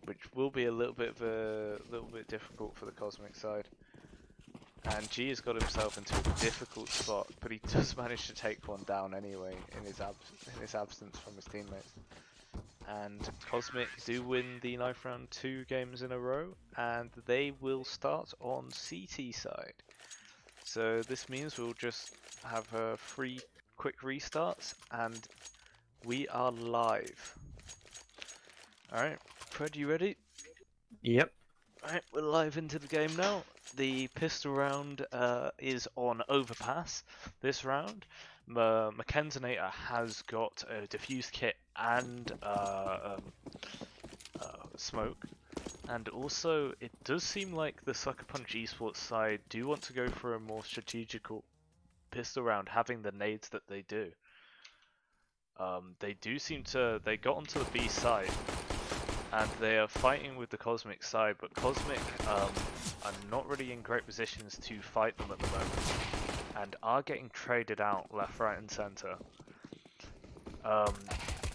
which will be a little bit difficult for the Cosmic side. And G has got himself into a difficult spot, but he does manage to take one down anyway in his absence from his teammates. And Cosmic do win the knife round 2 games in a row, and they will start on CT side. So this means we'll just have 3 quick restarts, and we are live. Alright, Fred, you ready? Yep. Alright, we're live into the game now. The pistol round is on Overpass this round. Commentator has got a defuse kit and smoke. And also, it does seem like the Sucker Punch Esports side do want to go for a more strategical pistol round, having the nades that they do. They do seem to... They got onto the B side, and they are fighting with the Cosmic side, but Cosmic are not really in great positions to fight them at the moment, and are getting traded out left, right, and center.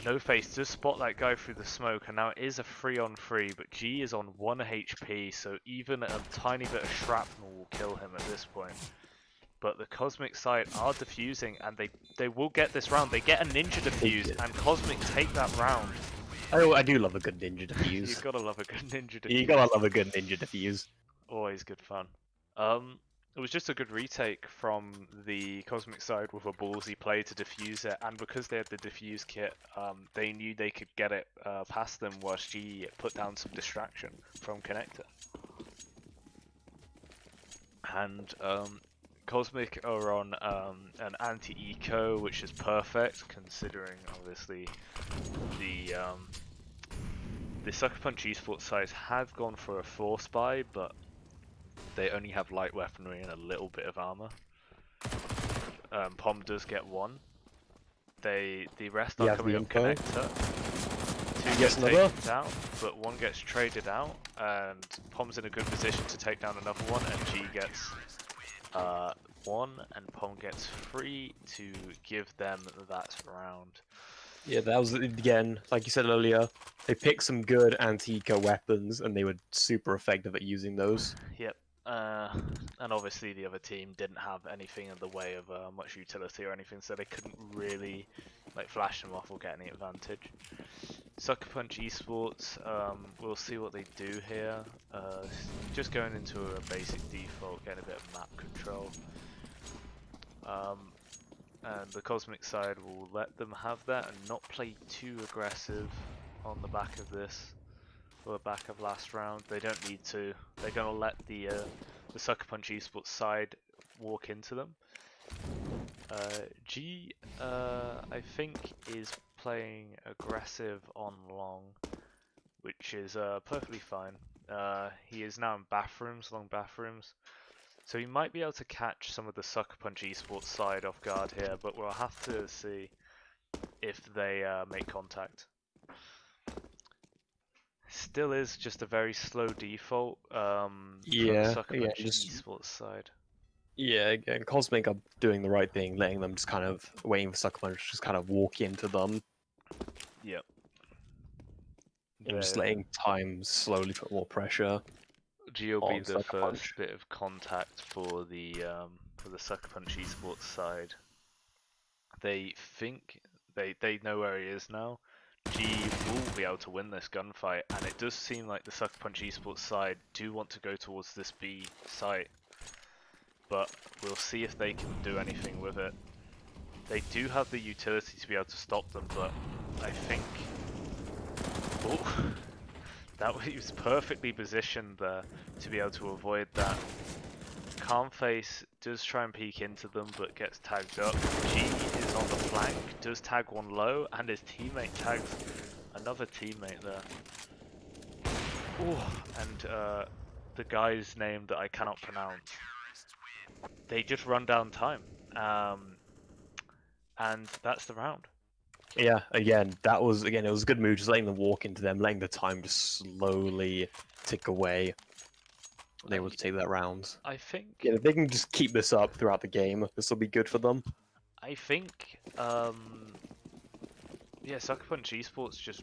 No Face does spot that guy through the smoke, and now it is a 3-on-3, but G is on 1 HP, so even a tiny bit of shrapnel will kill him at this point. But the Cosmic side are defusing, and they will get this round. They get a ninja defuse, and Cosmic take that round. Oh, I do love a good ninja defuse. You gotta love a good ninja defuse. You gotta love a good ninja defuse. Always good fun. It was just a good retake from the Cosmic side with a ballsy play to defuse it, and because they had the defuse kit, they knew they could get it past them whilst G put down some distraction from Connector. And Cosmic are on an anti-eco, which is perfect considering obviously the Sucker Punch Esports side have gone for a force buy, but they only have light weaponry and a little bit of armor. Pom does get 1. The rest are coming up Connector. 2 get taken down, but 1 gets traded out, and Pom's in a good position to take down another one, and G gets 1, and Pom gets 3 to give them that round. Yeah, that was, again, like you said earlier, they picked some good anti-eco weapons, and they were super effective at using those. Yep. And obviously the other team didn't have anything in the way of much utility or anything, so they couldn't really like flash them off or get any advantage. Sucker Punch Esports, we'll see what they do here. Just going into a basic default, getting a bit of map control. And the Cosmic side will let them have that and not play too aggressive on the back of this. for the back of last round. They don't need to. They're gonna let the Sucker Punch Esports side walk into them. G, I think, is playing aggressive on long, which is perfectly fine. He is now in bathrooms, long bathrooms, so he might be able to catch some of the Sucker Punch Esports side off guard here, but we'll have to see if they make contact. Still is just a very slow default from the Sucker Punch Esports side. Yeah, again, Cosmic are doing the right thing, letting them just kind of waiting for Sucker Punch, just kind of walk into them. Yep. And just letting time slowly put more pressure. G will be the Sucker first Punch. bit of contact for the Sucker Punch Esports side. They think they know where he is now. G will be able to win this gunfight, and it does seem like the Sucker Punch Esports side do want to go towards this B site, but we'll see if they can do anything with it. They do have the utility to be able to stop them, but I think... Oh, that was perfectly positioned there to be able to avoid that. Calmface does try and peek into them, but gets tagged up. G is on the flank, does tag one low, and his teammate tags another teammate there. Oh, and the guy's name that I cannot pronounce. They just run down time, and that's the round. Yeah, again, it was a good move, just letting them walk into them, letting the time just slowly tick away. They able to take that round. I think... Yeah, if they can just keep this up throughout the game, this will be good for them. I think, yeah, Sucker Punch Esports just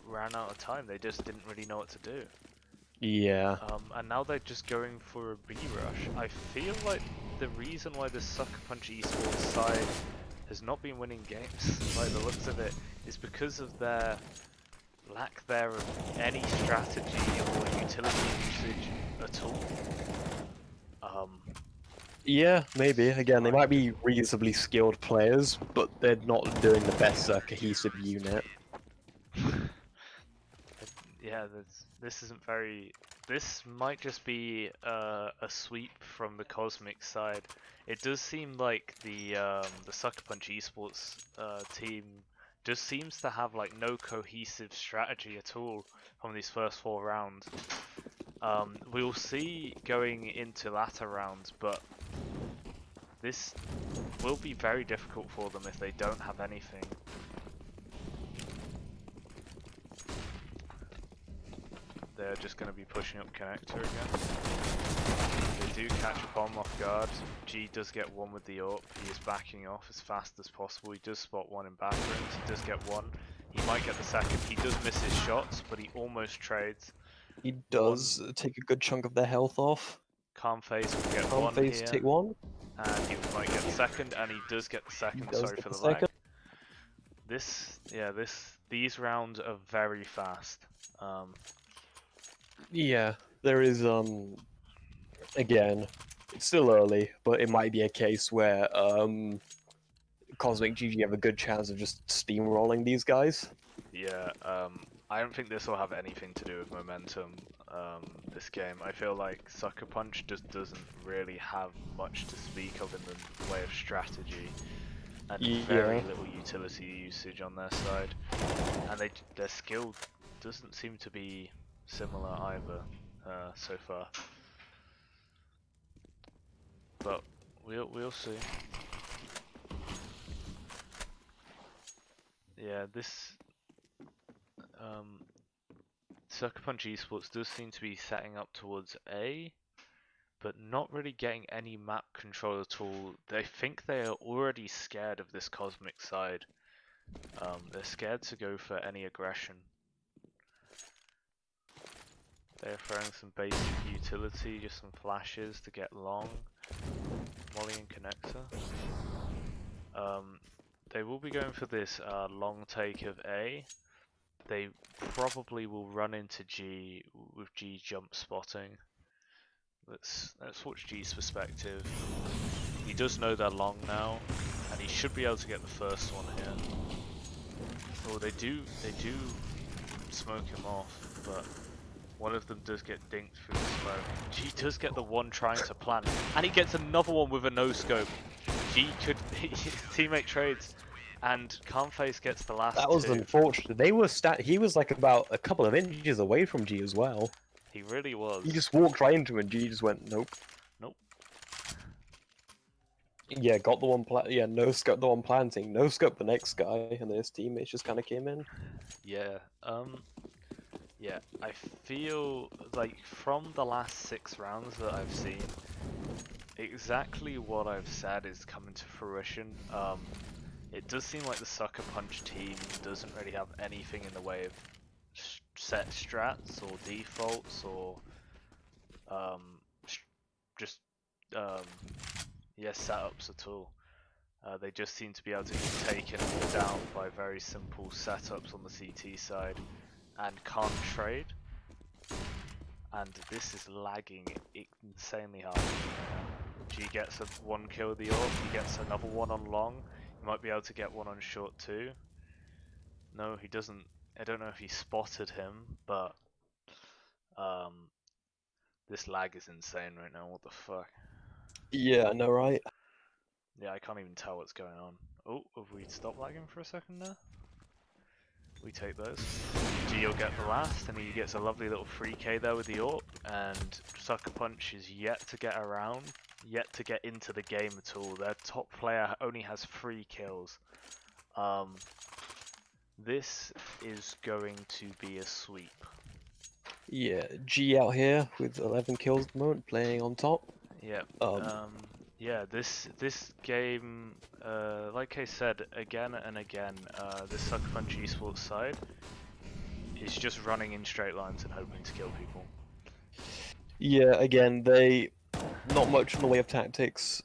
ran out of time. They just didn't really know what to do. Yeah. And now they're just going for a B rush. I feel like the reason why the Sucker Punch Esports side has not been winning games, by the looks of it, is because of their lack there of any strategy or utility usage at all. Yeah, maybe. Again, they might be reasonably skilled players, but they're not doing the best cohesive unit. Yeah, this isn't very... This might just be a sweep from the Cosmic side. It does seem like the Sucker Punch Esports team just seems to have like no cohesive strategy at all from these first 4 rounds. We'll see going into latter rounds, but this will be very difficult for them if they don't have anything. They're just going to be pushing up Connector again. They do catch a bomb off guard. G does get one with the AWP. He is backing off as fast as possible. He does spot one in bathrooms. He does get one. He might get the second. He does miss his shots, but he almost trades. He does take a good chunk of their health off. Calmface will get one here. Take one. And he might get the second, and he does get the second. Sorry for the lag. These rounds are very fast. Yeah, there is again, it's still early, but it might be a case where Cosmic GG have a good chance of just steamrolling these guys. Yeah, I don't think this will have anything to do with momentum, this game. I feel like Sucker Punch just doesn't really have much to speak of in the way of strategy, and very little utility usage on their side, and their skill doesn't seem to be similar either so far. But we'll see. Yeah, this Sucker Punch Esports does seem to be setting up towards A, but not really getting any map control at all. They think they are already scared of this Cosmic side. They're scared to go for any aggression. They're throwing some basic utility, just some flashes to get long. Molly and Connector. They will be going for this long take of A. They probably will run into G with G jump spotting. Let's watch G's perspective. He does know they're long now, and he should be able to get the first one here. Oh, they do smoke him off, but one of them does get dinked through the smoke. G does get the one trying to plant, and he gets another one with a no-scope. G could... his teammate trades, and Calmface gets the last That was two. unfortunate. They were he was like about a couple of inches away from G as well. He really was. He just walked right into him and G just went, nope. Nope. Yeah, got the one no scope the one planting, no scope the next guy, and then his teammates just kind of came in. Yeah, yeah, I feel like from the last 6 rounds that I've seen, exactly what I've said is coming to fruition. It does seem like the Sucker Punch team doesn't really have anything in the way of set strats or defaults or just yeah, setups at all. They just seem to be able to get taken down by very simple setups on the CT side and can't trade. And this is lagging insanely hard. G gets a 1 kill with the AWP, he gets another one on long. He might be able to get one on short too. No, he doesn't. I don't know if he spotted him, but this lag is insane right now. What the fuck? Yeah, I know, right? Yeah, I can't even tell what's going on. Oh, have we stopped lagging for a second there? We take those. G will get the last, and he gets a lovely little 3k there with the AWP, and Sucker Punch is yet to get around, yet to get into the game at all. Their top player only has 3 kills. This is going to be a sweep. Yeah, G out here with 11 kills at the moment, playing on top. Yeah. Yeah, this game, like I said again and again, the Sucker Punch esports side is just running in straight lines and hoping to kill people. Yeah, again, they not much in the way of tactics.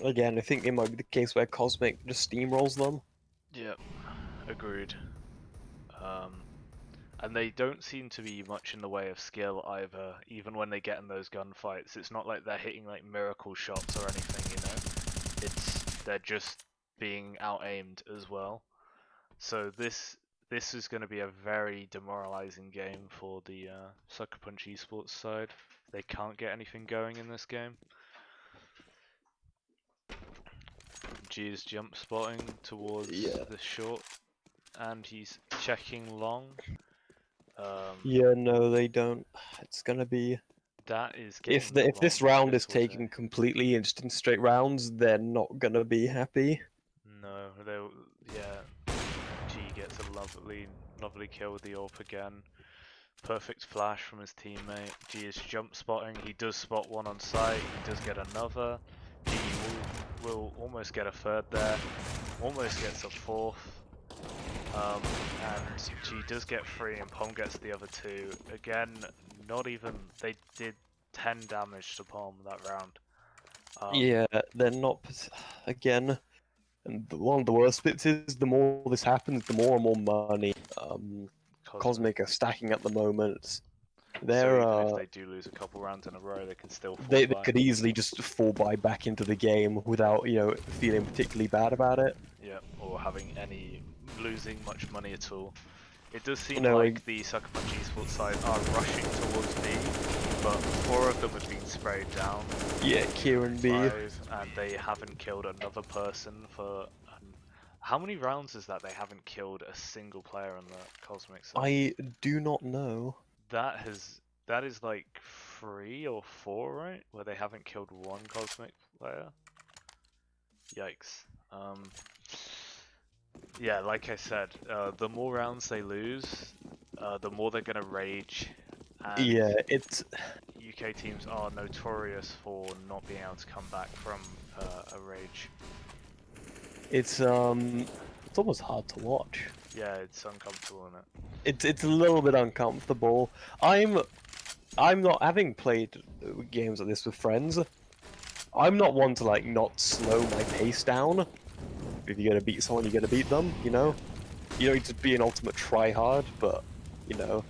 Again, I think it might be the case where Cosmic just steamrolls them. Yeah, agreed. And they don't seem to be much in the way of skill either, even when they get in those gunfights. It's not like they're hitting like miracle shots or anything, you know. They're just being out-aimed as well. So this is going to be a very demoralizing game for the Sucker Punch esports side. They can't get anything going in this game. G is jump spotting towards the short, and he's checking long. Yeah, no, they don't. It's gonna be. That is If this round is taken completely in straight rounds, they're not gonna be happy. No, yeah. G gets a lovely kill with the AWP again. Perfect flash from his teammate. G is jump spotting. He does spot one on site. He does get another. G will almost get a third there. Almost gets a fourth. And G does get 3 and Pom gets the other 2. Again, not even... They did 10 damage to Pom that round. Yeah, they're not... Again, and one of the worst bits is the more this happens, the more and more money Cosmic are stacking at the moment. They're, so even if they do lose a couple rounds in a row, they can still fall they by. could easily just fall back into the game without, you know, feeling particularly bad about it. Yeah, or losing much money at all. It does seem No, like the Sucker Punch esports side are rushing towards B, but 4 of them have been sprayed down. Yeah, Kieran B. 5, and they haven't killed another person for... how many rounds is that they haven't killed a single player on the Cosmic side? I do not know. That is like 3 or 4, right? Where they haven't killed one Cosmic player? Yikes. Yeah, like I said, the more rounds they lose, the more they're gonna rage. And Yeah, it's... UK teams are notorious for not being able to come back from a rage. It's almost hard to watch. Yeah, it's uncomfortable, isn't it? It's a little bit uncomfortable. I'm not, having played games like this with friends, I'm not one to like not slow my pace down. If you're gonna beat someone, you're gonna beat them, you know? You don't need to be an ultimate tryhard, but you know,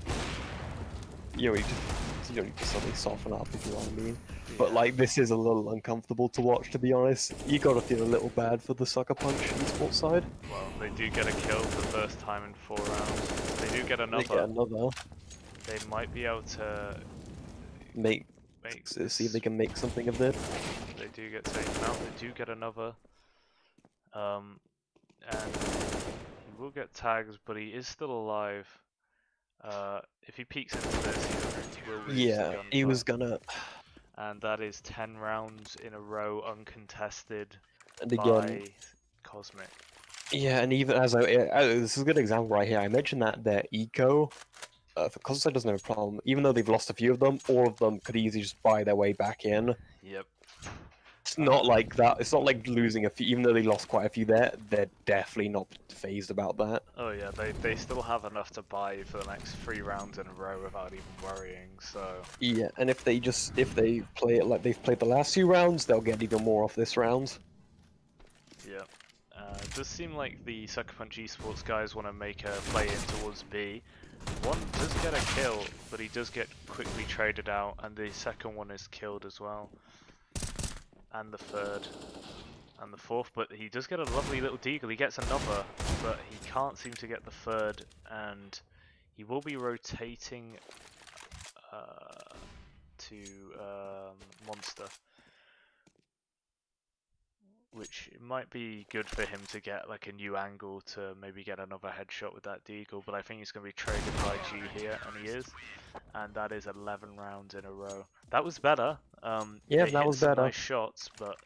you need to You don't need to suddenly soften up, if you know what I mean. Yeah. But like, this is a little uncomfortable to watch, to be honest. You gotta feel a little bad for the Sucker Punch esports side. Well, they do get a kill for the first time in 4 rounds. They do get another. They get another. They might be able to Make this. see if they can make something of this. They do get taken out. They do get another. And he will get tags, but he is still alive. If he peeks into this, he will lose the Yeah, he gunfight. was gonna. And that is 10 rounds in a row uncontested And again, by Cosmic. yeah, and even as this is a good example right here. I mentioned that their eco, for Cosmic doesn't have a problem. Even though they've lost a few of them, all of them could easily just buy their way back in. Yep. It's not like that. It's not like losing a few. Even though they lost quite a few there, they're definitely not phased about that. Oh yeah, they still have enough to buy for the next 3 rounds in a row without even worrying. So Yeah, and if they play it like they've played the last 2 rounds, they'll get even more off this round. yeah. It does seem like the Sucker Punch Esports guys want to make a play in towards B. One does get a kill, but he does get quickly traded out, and the second one is killed as well. And the third. And the fourth, but he does get a lovely little deagle. He gets another, but he can't seem to get the third, and he will be rotating to Monster. Which might be good for him to get like a new angle to maybe get another headshot with that deagle, but I think he's going to be traded by G here, and he is. And that is 11 rounds in a row. That was better. Yeah, they that hit was some better. nice shots, but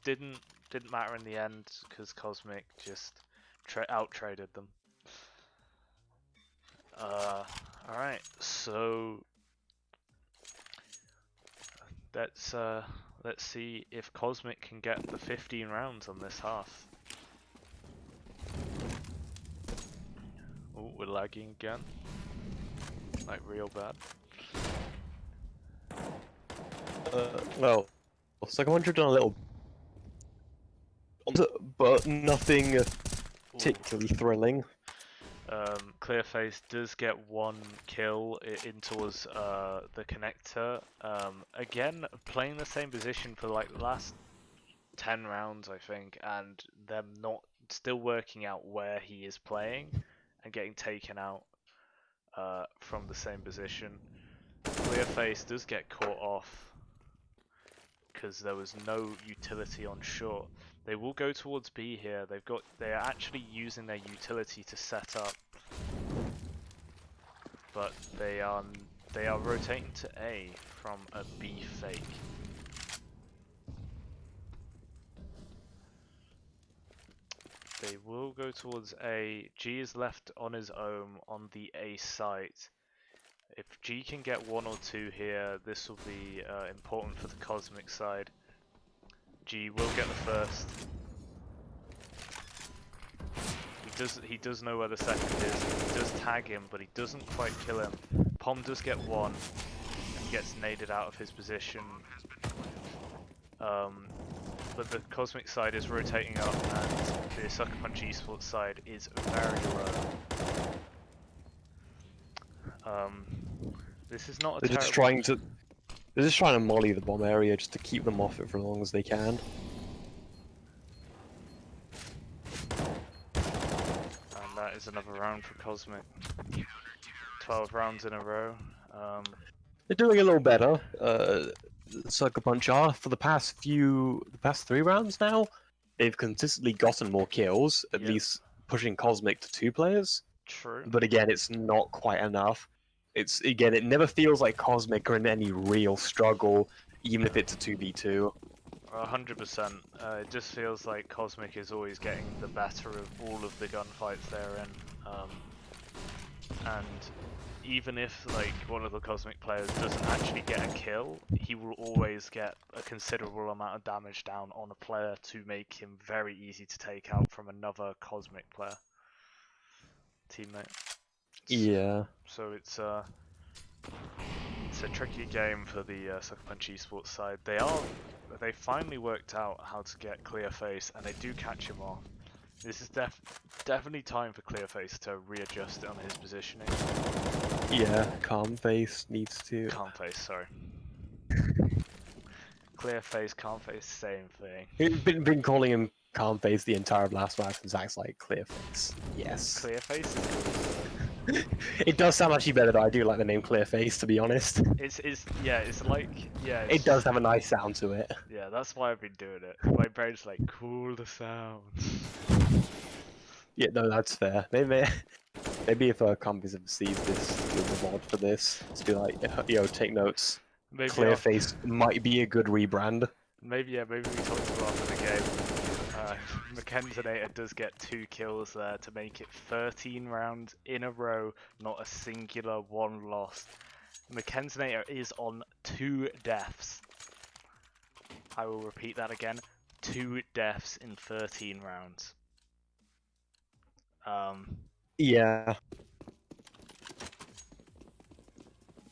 didn't matter in the end because Cosmic just out traded them. All right, so let's see if Cosmic can get the 15 rounds on this half. Oh, we're lagging again. Like real bad. Well, Sucker Punch have done a little, but nothing particularly thrilling. Clearface does get 1 kill in towards the connector. Again, playing the same position for like the last 10 rounds, I think, and them not still working out where he is playing and getting taken out from the same position. Clearface does get caught off because there was no utility on short. They will go towards B here. They are actually using their utility to set up, but they are rotating to A from a B fake. They will go towards A. G is left on his own on the A site. If G can get 1 or 2 here, this will be important for the Cosmic side. G will get the first. He does know where the second is. He does tag him, but he doesn't quite kill him. Pom does get 1 and gets naded out of his position. But the Cosmic side is rotating up, and the Sucker Punch Esports side is very low. This is not a They're just trying to molly the bomb area just to keep them off it for as long as they can. And that is another round for Cosmic. 12 rounds in a row. They're doing a little better. Sucker Punch are for the past 3 rounds now. They've consistently gotten more kills, at least pushing Cosmic to 2 players. True. But again, it's not quite enough. It never feels like Cosmic are in any real struggle, even if it's a 2v2. 100%. It just feels like Cosmic is always getting the better of all of the gunfights they're in. And even if like one of the Cosmic players doesn't actually get a kill, he will always get a considerable amount of damage down on a player to make him very easy to take out from another Cosmic player teammate. Yeah. So it's a tricky game for the Sucker Punch Esports side. They finally worked out how to get Clearface, and they do catch him off. This is definitely time for Clearface to readjust on his positioning. Yeah, calm face needs to. Calm face, sorry. Clearface, calm face, same thing. We've been calling him calm face the entire last match, and Zach's like clear face. Yes. Clearface is good. It does sound actually better though. I do like the name clear face, to be honest. It's like It does have a nice sound to it. Yeah, that's why I've been doing it. My brain's like cool the sound. Yeah, no, that's fair. Maybe if Combies ever sees this, there's a mod for this. To be like, yo, take notes. Maybe Clearface might be a good rebrand. maybe we talked about after the game. Commentator does get 2 kills there to make it 13 rounds in a row, not a singular one lost. Commentator is on 2 deaths. I will repeat that again. 2 deaths in 13 rounds. Yeah.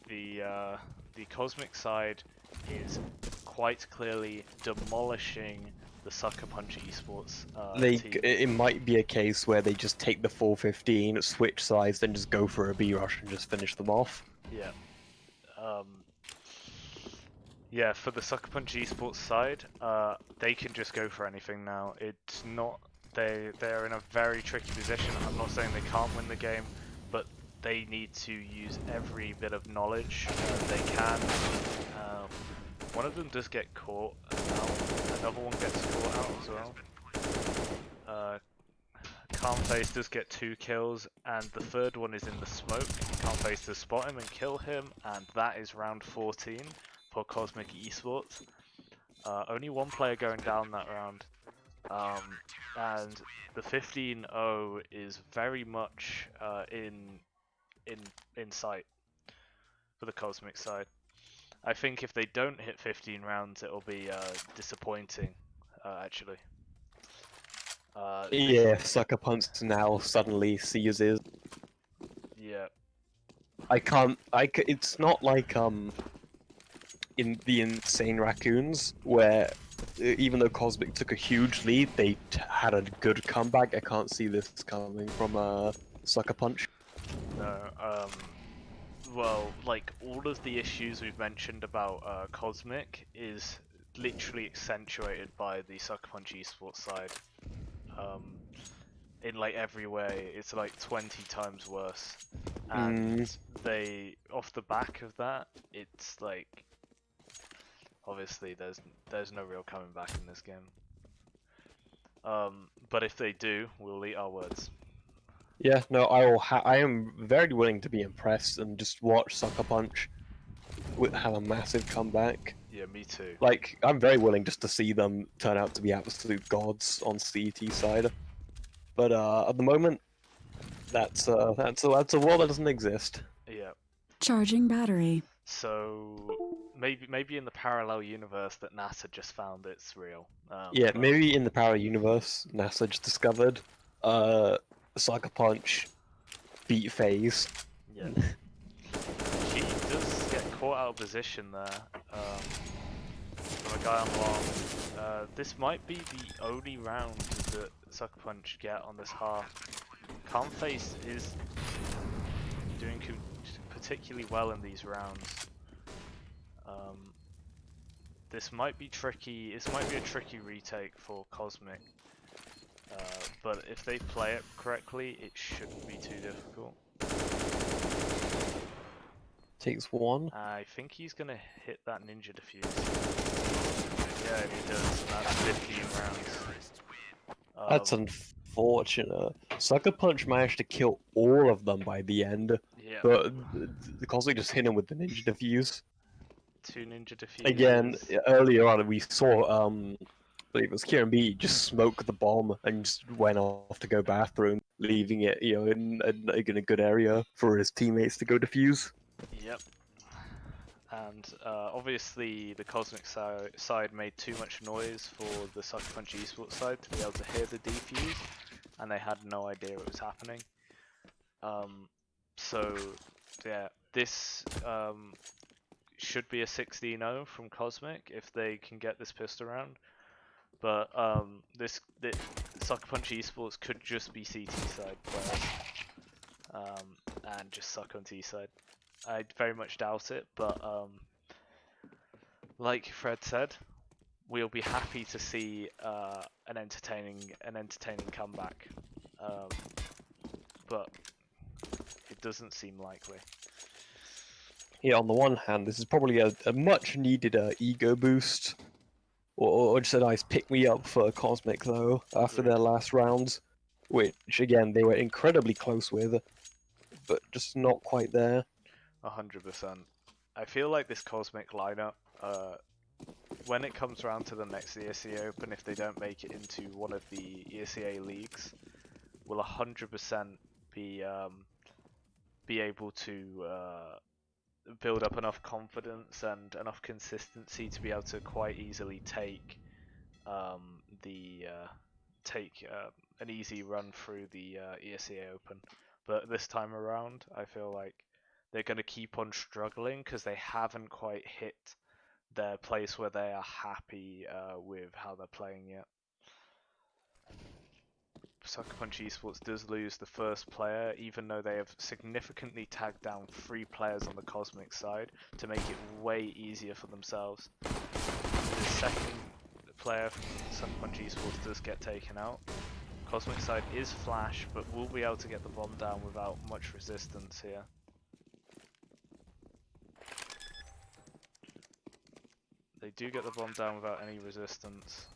The Cosmic side is quite clearly demolishing the Sucker Punch Esports team. It might be a case where they just take the 415, switch sides, then just go for a B rush and just finish them off. Yeah. Yeah, for the Sucker Punch Esports side, they can just go for anything now. It's not they're in a very tricky position. I'm not saying they can't win the game, but they need to use every bit of knowledge they can. One of them does get caught out. Another one gets caught out as well. Calmface does get 2 kills, and the third one is in the smoke. Calmface does spot him and kill him, and that is round 14 for Cosmic Esports. Only 1 player going down that round. And the 15-0 is very much in sight for the Cosmic side. I think if they don't hit 15 rounds, it'll be disappointing, actually. Yeah, Sucker Punch now suddenly seizes. Yeah. It's not like in the Insane Raccoons where even though Cosmic took a huge lead, they had a good comeback. I can't see this coming from Sucker Punch. No. Well, like all of the issues we've mentioned about Cosmic is literally accentuated by the Sucker Punch Esports side. In like every way, it's like 20 times worse. And they, off the back of that, it's like obviously there's no real coming back in this game. But if they do, we'll eat our words. Yeah, no, I am very willing to be impressed and just watch Sucker Punch have a massive comeback. Yeah, me too. Like, I'm very willing just to see them turn out to be absolute gods on CET side. But at the moment, that's a world that doesn't exist. Yeah. Charging battery. So maybe in the parallel universe that NASA just found it's real. Yeah, maybe in the parallel universe, NASA just discovered Sucker Punch beat phase. Yeah. He does get caught out of position there from a guy on long. This might be the only round that Sucker Punch get on this half. Calmface is doing particularly well in these rounds. This might be tricky. This might be a tricky retake for Cosmic. But if they play it correctly, it shouldn't be too difficult. Takes 1. I think he's gonna hit that ninja defuse. Yeah, he does. That's 15 rounds. That's unfortunate. Sucker Punch managed to kill all of them by the end, Yeah. but the Cosmic just hit him with the ninja defuse. 2 ninja defuse. Again, earlier on we saw, I believe it was Kieran B just smoke the bomb and just went off to go bathroom, leaving it, in a good area for his teammates to go defuse. Yep. And obviously the Cosmic side made too much noise for the Sucker Punch Esports side to be able to hear the defuse, and they had no idea what was happening. So yeah, this should be a 16-0 from Cosmic if they can get this pissed around. But Sucker Punch Esports could just be CT side players, and just suck on T side. I very much doubt it, but like Fred said, we'll be happy to see an entertaining comeback, but it doesn't seem likely. Yeah, on the one hand, this is probably a much needed ego boost, or just a nice pick me up for Cosmic though after Agreed. their last rounds, which again they were incredibly close with, but just not quite there. 100%. I feel like this Cosmic lineup, when it comes around to the next ESEA Open, if they don't make it into one of the ESEA leagues, will 100% be able to build up enough confidence and enough consistency to be able to quite easily take an easy run through the ESEA Open. But this time around, I feel like they're going to keep on struggling because they haven't quite hit their place where they are happy with how they're playing yet. Sucker Punch Esports does lose the first player, even though they have significantly tagged down 3 players on the Cosmic side to make it way easier for themselves. The second player from Sucker Punch Esports does get taken out. Cosmic side is Flash, but will be able to get the bomb down without much resistance here. They do get the bomb down without any resistance.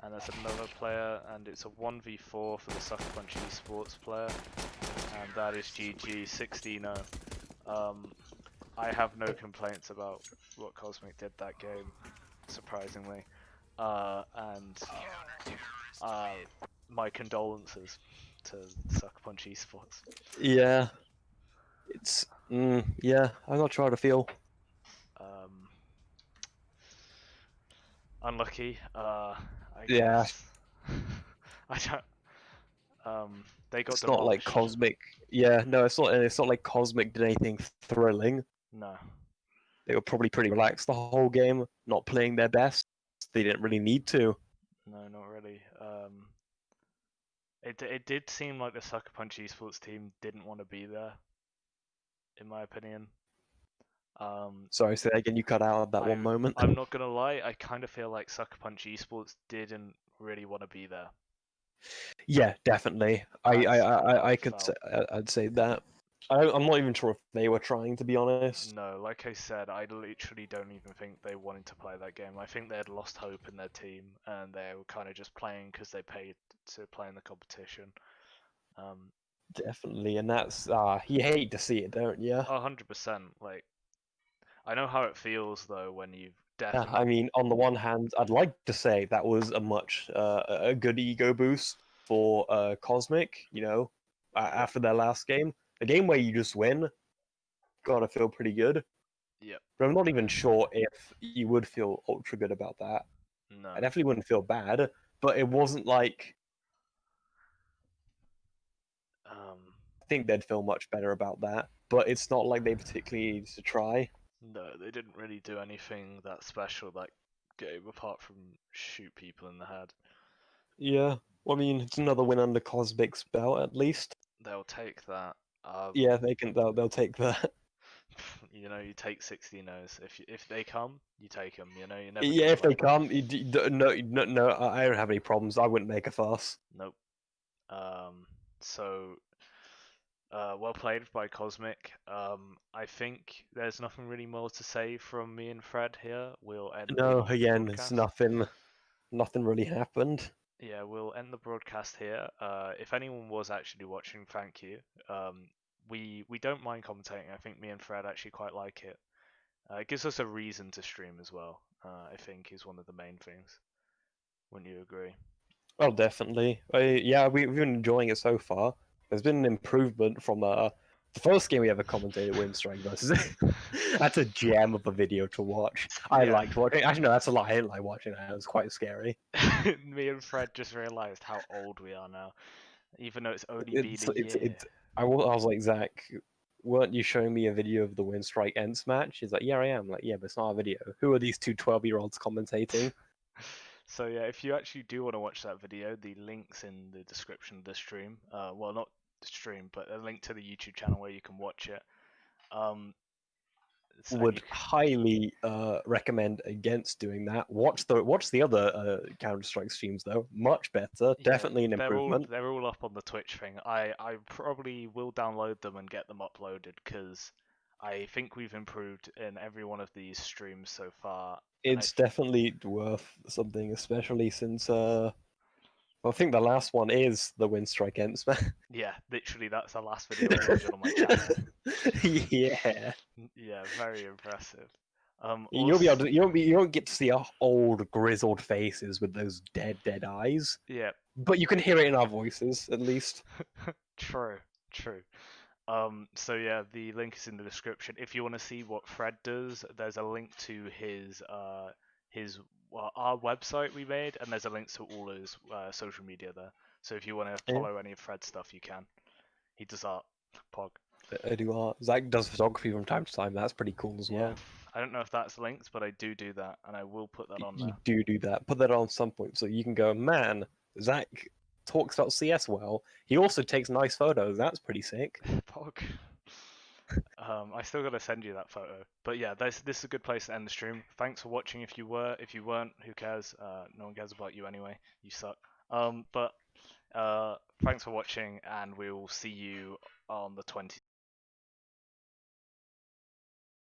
And there's another player, and it's a 1v4 for the Sucker Punch Esports player. And that is GG, 16-0. I have no complaints about what Cosmic did that game, surprisingly. My condolences to Sucker Punch Esports. Yeah, it's yeah. I'm not sure how to feel. Unlucky. I Yeah. guess. I don't. They got It's not like demolished. Cosmic. Yeah, no, it's not. And it's not like Cosmic did anything thrilling. No. They were probably pretty relaxed the whole game, not playing their best. They didn't really need to. No, not really. It did seem like the Sucker Punch Esports team didn't want to be there, in my opinion. Sorry, say that again. You cut out at that one moment. I'm not gonna lie. I kind of feel like Sucker Punch Esports didn't really want to be there. Yeah, definitely. I could say, I'd say that. I'm not even sure if they were trying, to be honest. No, like I said, I literally don't even think they wanted to play that game. I think they had lost hope in their team, and they were kind of just playing because they paid to play in the competition. Definitely, and that's you hate to see it, don't you? 100%. Like, I know how it feels though when you've Yeah, definitely. I mean, on the one hand, I'd like to say that was a much a good ego boost for Cosmic. You know, after their last game, a game where you just win, gotta feel pretty good. Yep. But I'm not even sure if you would feel ultra good about that. No. I definitely wouldn't feel bad, but it wasn't like I think they'd feel much better about that. But it's not like they particularly needed to try. No, they didn't really do anything that special that game apart from shoot people in the head. Yeah, well, I mean, it's another win under Cosmic's belt at least. They'll take that. Yeah, they can. They'll take that. You know, you take 16-0s. If they come, you take them. You know, you never. Yeah, if they complain. come, no, I don't have any problems. I wouldn't make a fuss. Nope. So, well played by Cosmic. I think there's nothing really more to say from me and Fred here. We'll end No, the again, broadcast. it's nothing really happened. Yeah, we'll end the broadcast here. If anyone was actually watching, thank you. We don't mind commentating. I think me and Fred actually quite like it. It gives us a reason to stream as well. I think is one of the main things. Wouldn't you agree? Oh, definitely. Yeah, we've been enjoying it so far. There's been an improvement from the first game we ever commentated, Windstrike versus. That's a gem of a video to watch. I Yeah. liked watching. Actually, no, that's a lie. I didn't like watching that. It was quite scary. Me and Fred just realised how old we are now, even though it's only been a year. I was like, Zach, weren't you showing me a video of the Windstrike Ents match? He's like, yeah, I am. Like, yeah, but it's not a video. Who are these two 12-year-olds commentating? So yeah, if you actually do want to watch that video, the link's in the description of the stream. Well, not the stream, but a link to the YouTube channel where you can watch it. And Would you highly recommend against doing that. Watch the other Counter-Strike streams though. Much better. Yeah, Definitely an improvement. they're all up on the Twitch thing. I probably will download them and get them uploaded because I think we've improved in every one of these streams so far. And It's definitely worth something, especially since I think the last one is the Win Strike Ents, man. yeah, literally that's the last video uploaded on my channel. Yeah. Yeah, very impressive. You'll be able to, you won't get to see our old grizzled faces with those dead eyes, Yeah, but you can hear it in our voices at least. true. So yeah, the link is in the description. If you want to see what Fred does, there's a link to our website we made, and there's a link to all his social media there. So if you want to Yeah. follow any of Fred's stuff, you can. He does art, Pog. I do art. Zach does photography from time to time. That's pretty cool as well. Yeah, I don't know if that's linked, but I do that, and I will put that on You there. do that. Put that on some point so you can go, man, Zach talks about CS well. He also takes nice photos. That's pretty sick. Pog. I still gotta send you that photo. But yeah, this is a good place to end the stream. Thanks for watching. If you weren't, who cares? No one cares about you anyway. You suck. But thanks for watching, and we will see you on the 20th.